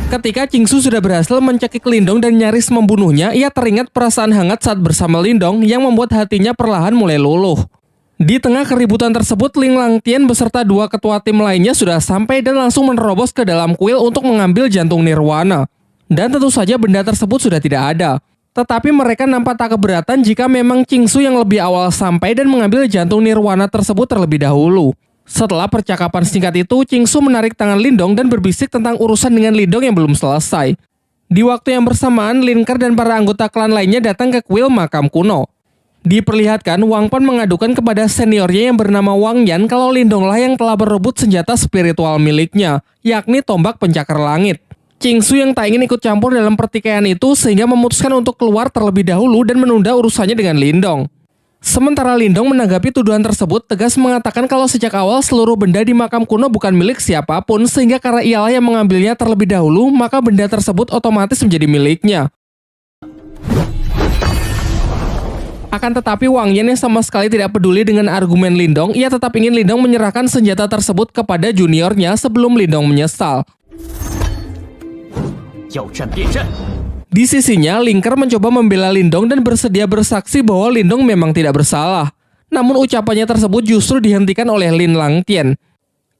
Ketika Qingsu sudah berhasil mencekik Lindong dan nyaris membunuhnya, ia teringat perasaan hangat saat bersama Lindong yang membuat hatinya perlahan mulai luluh. Di tengah keributan tersebut, Ling Langtian beserta dua ketua tim lainnya sudah sampai dan langsung menerobos ke dalam kuil untuk mengambil jantung Nirwana. Dan tentu saja benda tersebut sudah tidak ada. Tetapi mereka nampak tak keberatan jika memang Qingsu yang lebih awal sampai dan mengambil jantung Nirwana tersebut terlebih dahulu. Setelah percakapan singkat itu, Qingsu menarik tangan Lindong dan berbisik tentang urusan dengan Lindong yang belum selesai. Di waktu yang bersamaan, Lin Ke dan para anggota klan lainnya datang ke kuil makam kuno. Diperlihatkan, Wang Pan mengadukan kepada seniornya yang bernama Wang Yan kalau Lindonglah yang telah berebut senjata spiritual miliknya, yakni tombak pencakar langit. Qingsu yang tak ingin ikut campur dalam pertikaian itu sehingga memutuskan untuk keluar terlebih dahulu dan menunda urusannya dengan Lindong. Sementara Lindong menanggapi tuduhan tersebut tegas mengatakan kalau sejak awal seluruh benda di makam kuno bukan milik siapapun sehingga karena ialah yang mengambilnya terlebih dahulu maka benda tersebut otomatis menjadi miliknya. Akan tetapi Wang Yan yang sama sekali tidak peduli dengan argumen Lindong, ia tetap ingin Lindong menyerahkan senjata tersebut kepada juniornya sebelum Lindong menyesal. Di sisinya, Ling Ke mencoba membela Lindong dan bersedia bersaksi bahwa Lindong memang tidak bersalah. Namun ucapannya tersebut justru dihentikan oleh Ling Langtian.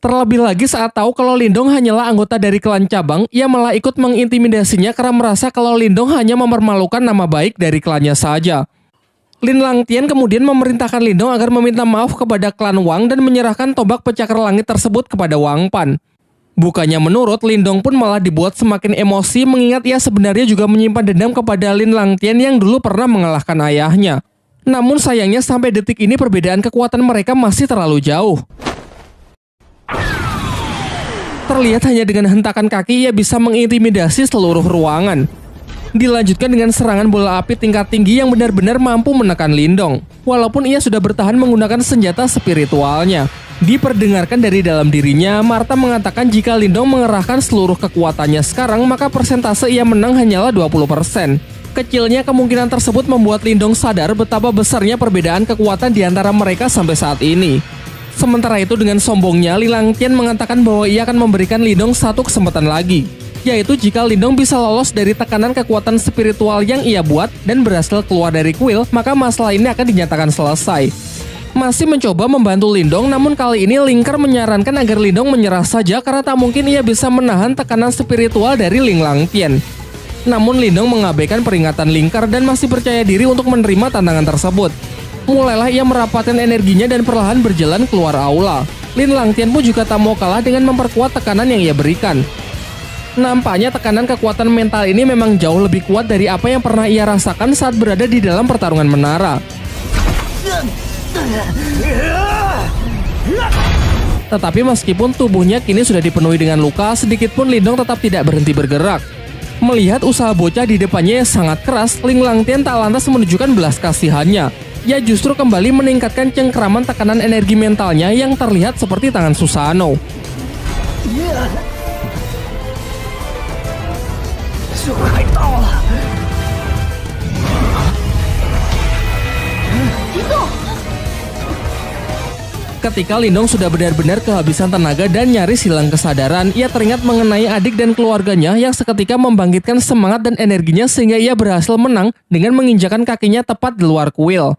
Terlebih lagi saat tahu kalau Lindong hanyalah anggota dari klan cabang, ia malah ikut mengintimidasinya karena merasa kalau Lindong hanya mempermalukan nama baik dari klannya saja. Ling Langtian kemudian memerintahkan Lindong agar meminta maaf kepada klan Wang dan menyerahkan tombak pencakar langit tersebut kepada Wang Pan. Bukannya menurut, Lindong pun malah dibuat semakin emosi mengingat ia sebenarnya juga menyimpan dendam kepada Ling Langtian yang dulu pernah mengalahkan ayahnya. Namun sayangnya sampai detik ini perbedaan kekuatan mereka masih terlalu jauh. Terlihat hanya dengan hentakan kaki ia bisa mengintimidasi seluruh ruangan. Dilanjutkan dengan serangan bola api tingkat tinggi yang benar-benar mampu menekan Lindong. Walaupun ia sudah bertahan menggunakan senjata spiritualnya. Diperdengarkan dari dalam dirinya, Martha mengatakan jika Lindong mengerahkan seluruh kekuatannya sekarang, maka persentase ia menang hanyalah 20%. Kecilnya kemungkinan tersebut membuat Lindong sadar betapa besarnya perbedaan kekuatan di antara mereka sampai saat ini. Sementara itu dengan sombongnya, Ling Langtian mengatakan bahwa ia akan memberikan Lindong satu kesempatan lagi, yaitu jika Lindong bisa lolos dari tekanan kekuatan spiritual yang ia buat dan berhasil keluar dari kuil, maka masalah ini akan dinyatakan selesai. Masih mencoba membantu Lindong, namun kali ini Ling Ke menyarankan agar Lindong menyerah saja karena tak mungkin ia bisa menahan tekanan spiritual dari Ling Langtian. Namun Lindong mengabaikan peringatan Ling Ke dan masih percaya diri untuk menerima tantangan tersebut. Mulailah ia merapatkan energinya dan perlahan berjalan keluar aula. Ling Langtian pun juga tak mau kalah dengan memperkuat tekanan yang ia berikan. Nampaknya tekanan kekuatan mental ini memang jauh lebih kuat dari apa yang pernah ia rasakan saat berada di dalam pertarungan menara. Tetapi meskipun tubuhnya kini sudah dipenuhi dengan luka, sedikit pun Lindong tetap tidak berhenti bergerak. Melihat usaha bocah di depannya yang sangat keras, Ling Langtian tak lantas menunjukkan belas kasihannya. Ia justru kembali meningkatkan cengkeraman tekanan energi mentalnya yang terlihat seperti tangan Susanoo. Ketika Lindong sudah benar-benar kehabisan tenaga dan nyaris hilang kesadaran, ia teringat mengenai adik dan keluarganya yang seketika membangkitkan semangat dan energinya sehingga ia berhasil menang dengan menginjakan kakinya tepat di luar kuil.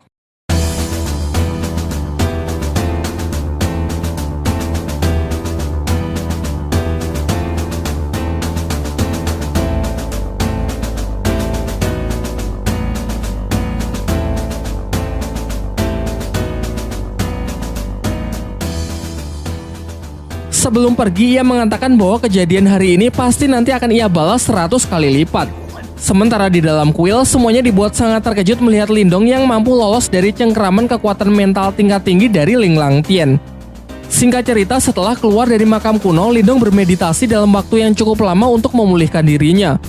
Sebelum pergi, ia mengatakan bahwa kejadian hari ini pasti nanti akan ia balas 100 kali lipat. Sementara di dalam kuil, semuanya dibuat sangat terkejut melihat Lindong yang mampu lolos dari cengkeraman kekuatan mental tingkat tinggi dari Ling Langtian. Singkat cerita, setelah keluar dari makam kuno, Lindong bermeditasi dalam waktu yang cukup lama untuk memulihkan dirinya.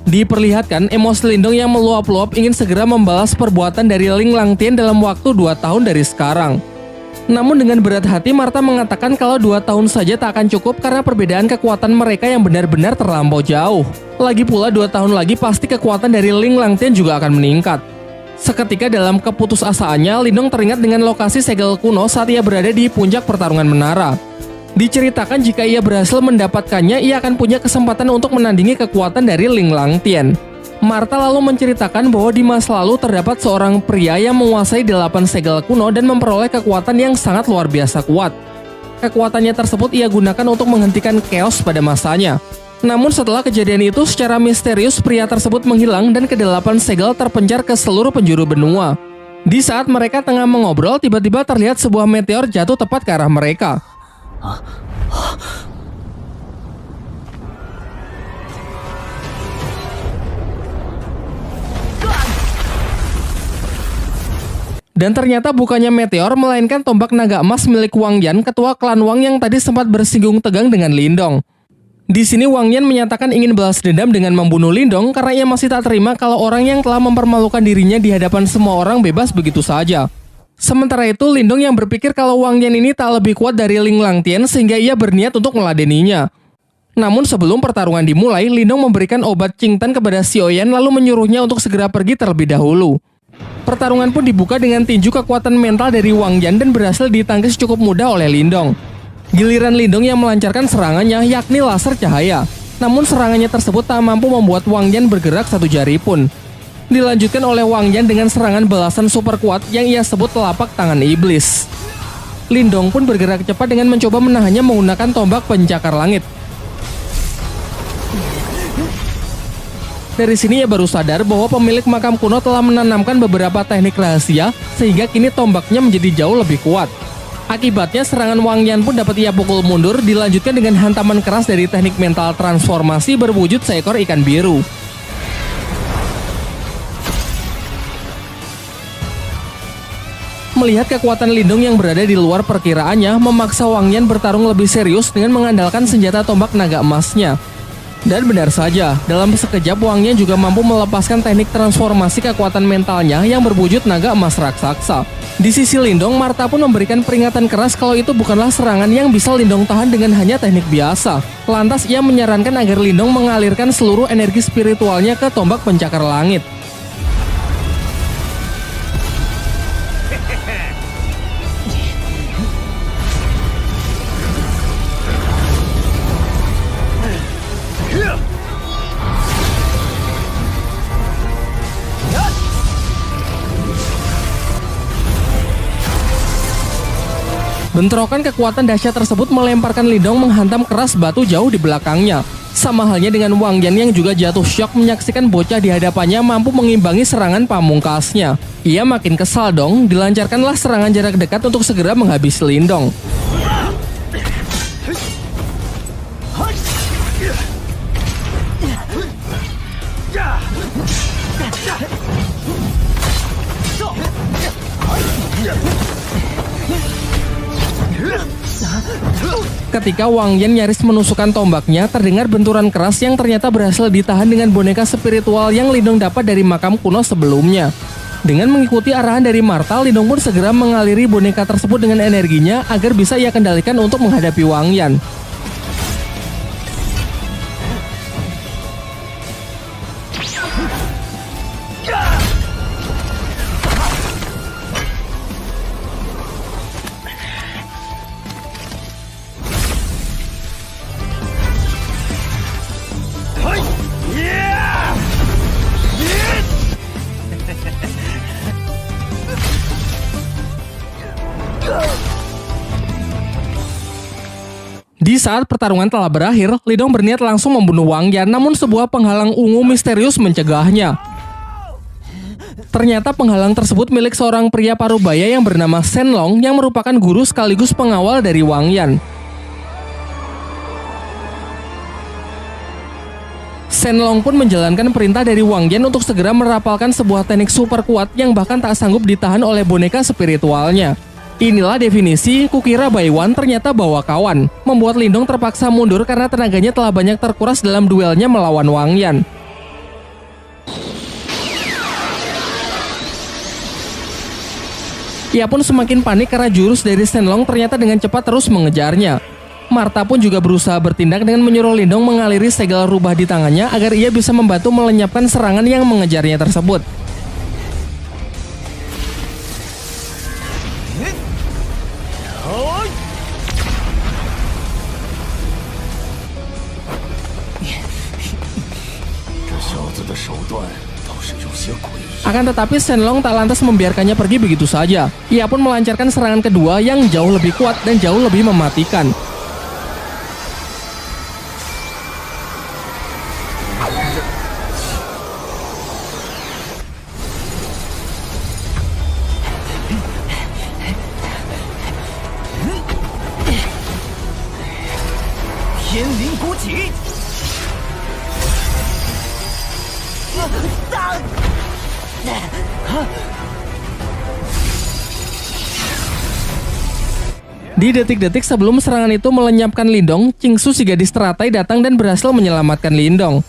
Diperlihatkan, emosi Lindong yang meluap-luap ingin segera membalas perbuatan dari Ling Langtian dalam waktu 2 tahun dari sekarang. Namun dengan berat hati, Martha mengatakan kalau 2 tahun saja tak akan cukup karena perbedaan kekuatan mereka yang benar-benar terlampau jauh. Lagi pula 2 tahun lagi pasti kekuatan dari Ling Langtian juga akan meningkat. Seketika dalam keputusasaannya, Lindong teringat dengan lokasi segel kuno saat ia berada di puncak pertarungan menara. Diceritakan jika ia berhasil mendapatkannya, ia akan punya kesempatan untuk menandingi kekuatan dari Ling Langtian. Martha lalu menceritakan bahwa di masa lalu terdapat seorang pria yang menguasai 8 segel kuno dan memperoleh kekuatan yang sangat luar biasa kuat. Kekuatannya tersebut ia gunakan untuk menghentikan chaos pada masanya. Namun setelah kejadian itu, secara misterius pria tersebut menghilang dan ke-8 segel terpencar ke seluruh penjuru benua. Di saat mereka tengah mengobrol, tiba-tiba terlihat sebuah meteor jatuh tepat ke arah mereka. Dan ternyata bukannya meteor, melainkan tombak naga emas milik Wang Yan, ketua klan Wang yang tadi sempat bersinggung tegang dengan Lindong. Di sini Wang Yan menyatakan ingin balas dendam dengan membunuh Lindong karena ia masih tak terima kalau orang yang telah mempermalukan dirinya di hadapan semua orang bebas begitu saja. Sementara itu, Lindong yang berpikir kalau Wang Yan ini tak lebih kuat dari Ling Langtian sehingga ia berniat untuk meladeninya. Namun sebelum pertarungan dimulai, Lindong memberikan obat Qingtan kepada Xiaoyan lalu menyuruhnya untuk segera pergi terlebih dahulu. Pertarungan pun dibuka dengan tinju kekuatan mental dari Wang Yan dan berhasil ditangkis cukup mudah oleh Lindong. Giliran Lindong yang melancarkan serangannya, yakni laser cahaya. Namun serangannya tersebut tak mampu membuat Wang Yan bergerak satu jari pun. Dilanjutkan oleh Wang Yan dengan serangan balasan super kuat yang ia sebut telapak tangan iblis. Lindong pun bergerak cepat dengan mencoba menahannya menggunakan tombak pencakar langit. Dari sini ia baru sadar bahwa pemilik makam kuno telah menanamkan beberapa teknik rahasia sehingga kini tombaknya menjadi jauh lebih kuat. Akibatnya serangan Wang Yan pun dapat ia pukul mundur, dilanjutkan dengan hantaman keras dari teknik mental transformasi berwujud seekor ikan biru. Melihat kekuatan Lindong yang berada di luar perkiraannya, memaksa Wang Yan bertarung lebih serius dengan mengandalkan senjata tombak naga emasnya. Dan benar saja, dalam sekejap Wang Yan juga mampu melepaskan teknik transformasi kekuatan mentalnya yang berwujud naga emas raksasa. Di sisi Lindong, Martha pun memberikan peringatan keras kalau itu bukanlah serangan yang bisa Lindong tahan dengan hanya teknik biasa. Lantas ia menyarankan agar Lindong mengalirkan seluruh energi spiritualnya ke tombak pencakar langit. Bentrokan kekuatan dahsyat tersebut melemparkan Lindong menghantam keras batu jauh di belakangnya. Sama halnya dengan Wang Yan yang juga jatuh syok menyaksikan bocah di hadapannya mampu mengimbangi serangan pamungkasnya. Ia makin kesal dong, dilancarkanlah serangan jarak dekat untuk segera menghabisi Lindong. Ketika Wang Yan nyaris menusukkan tombaknya, terdengar benturan keras yang ternyata berhasil ditahan dengan boneka spiritual yang Lindong dapat dari makam kuno sebelumnya. Dengan mengikuti arahan dari Martha, Lindong pun segera mengaliri boneka tersebut dengan energinya agar bisa ia kendalikan untuk menghadapi Wang Yan. Di saat pertarungan telah berakhir, Lindong berniat langsung membunuh Wang Yan, namun sebuah penghalang ungu misterius mencegahnya. Ternyata penghalang tersebut milik seorang pria parubaya yang bernama Shen Long yang merupakan guru sekaligus pengawal dari Wang Yan. Shen Long pun menjalankan perintah dari Wang Yan untuk segera merapalkan sebuah teknik super kuat yang bahkan tak sanggup ditahan oleh boneka spiritualnya. Inilah definisi kukira Baiwan ternyata bawa kawan, membuat Lindong terpaksa mundur karena tenaganya telah banyak terkuras dalam duelnya melawan Wang Yan. Ia pun semakin panik karena jurus dari Shen Long ternyata dengan cepat terus mengejarnya. Martha pun juga berusaha bertindak dengan menyuruh Lindong mengaliri segala rubah di tangannya agar ia bisa membantu melenyapkan serangan yang mengejarnya tersebut. Akan tetapi Shenlong tak lantas membiarkannya pergi begitu saja. Ia pun melancarkan serangan kedua yang jauh lebih kuat dan jauh lebih mematikan. Di detik-detik sebelum serangan itu melenyapkan Lindong, Qingsu si gadis teratai datang dan berhasil menyelamatkan Lindong.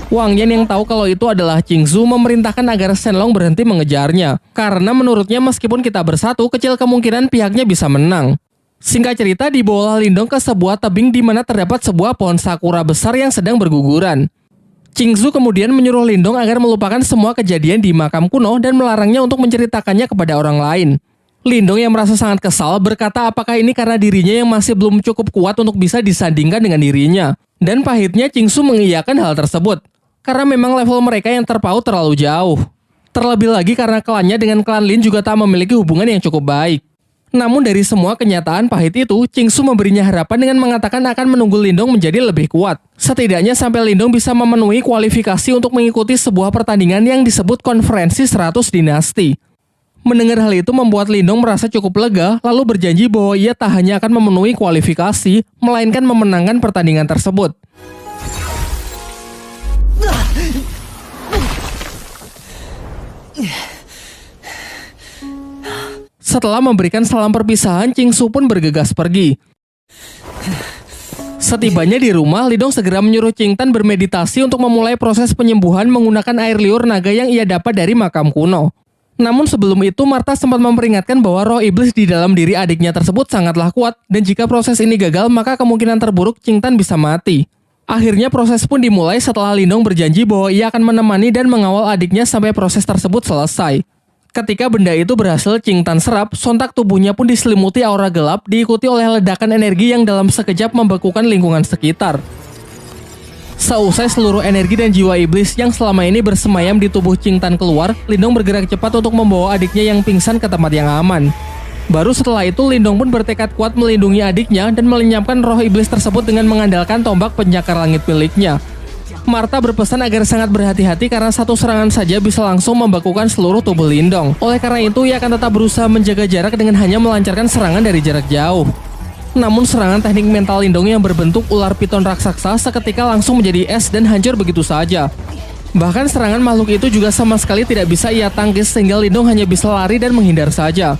Wang Yan yang tahu kalau itu adalah Qingsu memerintahkan agar Shenlong berhenti mengejarnya, karena menurutnya meskipun kita bersatu, kecil kemungkinan pihaknya bisa menang. Singkat cerita, dibawalah Lindong ke sebuah tebing di mana terdapat sebuah pohon sakura besar yang sedang berguguran. Qingsu kemudian menyuruh Lindong agar melupakan semua kejadian di makam kuno dan melarangnya untuk menceritakannya kepada orang lain. Lindong yang merasa sangat kesal berkata apakah ini karena dirinya yang masih belum cukup kuat untuk bisa disandingkan dengan dirinya. Dan pahitnya Qingsu mengiyakan hal tersebut, karena memang level mereka yang terpaut terlalu jauh. Terlebih lagi karena klannya dengan klan Lin juga tak memiliki hubungan yang cukup baik. Namun dari semua kenyataan pahit itu, Qingsu memberinya harapan dengan mengatakan akan menunggu Lindong menjadi lebih kuat. Setidaknya sampai Lindong bisa memenuhi kualifikasi untuk mengikuti sebuah pertandingan yang disebut Konferensi 100 Dinasti. Mendengar hal itu membuat Lindong merasa cukup lega, lalu berjanji bahwa ia tak hanya akan memenuhi kualifikasi, melainkan memenangkan pertandingan tersebut. Setelah memberikan salam perpisahan, Qingsu pun bergegas pergi. Setibanya di rumah, Lindong segera menyuruh Qingtan bermeditasi untuk memulai proses penyembuhan menggunakan air liur naga yang ia dapat dari makam kuno. Namun sebelum itu, Martha sempat memperingatkan bahwa roh iblis di dalam diri adiknya tersebut sangatlah kuat, dan jika proses ini gagal, maka kemungkinan terburuk Qingtan bisa mati. Akhirnya proses pun dimulai setelah Lindong berjanji bahwa ia akan menemani dan mengawal adiknya sampai proses tersebut selesai. Ketika benda itu berhasil Qingtan serap, sontak tubuhnya pun diselimuti aura gelap, diikuti oleh ledakan energi yang dalam sekejap membekukan lingkungan sekitar. Seusai seluruh energi dan jiwa iblis yang selama ini bersemayam di tubuh Qingtan keluar, Lindong bergerak cepat untuk membawa adiknya yang pingsan ke tempat yang aman. Baru setelah itu, Lindong pun bertekad kuat melindungi adiknya dan melenyapkan roh iblis tersebut dengan mengandalkan tombak penyakar langit miliknya. Martha berpesan agar sangat berhati-hati karena satu serangan saja bisa langsung membekukan seluruh tubuh Lindong. Oleh karena itu, ia akan tetap berusaha menjaga jarak dengan hanya melancarkan serangan dari jarak jauh. Namun serangan teknik mental Lindong yang berbentuk ular piton raksasa seketika langsung menjadi es dan hancur begitu saja. Bahkan serangan makhluk itu juga sama sekali tidak bisa ia tangkis sehingga Lindong hanya bisa lari dan menghindar saja.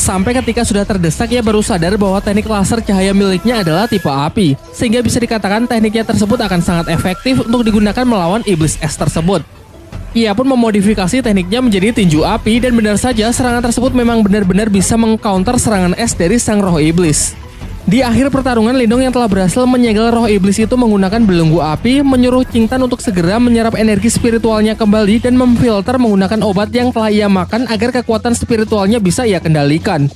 Sampai ketika sudah terdesak, ia baru sadar bahwa teknik laser cahaya miliknya adalah tipe api, sehingga bisa dikatakan tekniknya tersebut akan sangat efektif untuk digunakan melawan iblis es tersebut. Ia pun memodifikasi tekniknya menjadi tinju api dan benar saja serangan tersebut memang benar-benar bisa mengcounter serangan es dari sang roh iblis. Di akhir pertarungan, Lindong yang telah berhasil menyegel roh iblis itu menggunakan belenggu api, menyuruh Qingtan untuk segera menyerap energi spiritualnya kembali dan memfilter menggunakan obat yang telah ia makan agar kekuatan spiritualnya bisa ia kendalikan.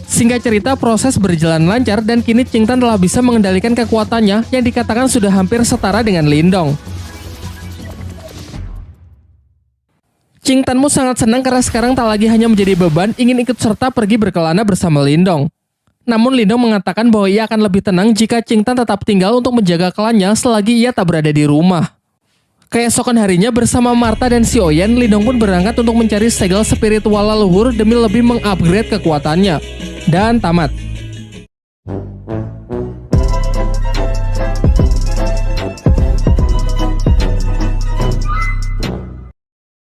Singkat cerita, proses berjalan lancar dan kini Qingtan telah bisa mengendalikan kekuatannya yang dikatakan sudah hampir setara dengan Lindong. Qingtanmu sangat senang karena sekarang tak lagi hanya menjadi beban, ingin ikut serta pergi berkelana bersama Lindong. Namun Lindong mengatakan bahwa ia akan lebih tenang jika Qingtan tetap tinggal untuk menjaga klannya selagi ia tak berada di rumah. Keesokan harinya bersama Martha dan Xiaoyan, Lindong pun berangkat untuk mencari segel spiritual leluhur demi lebih mengupgrade kekuatannya. Dan tamat.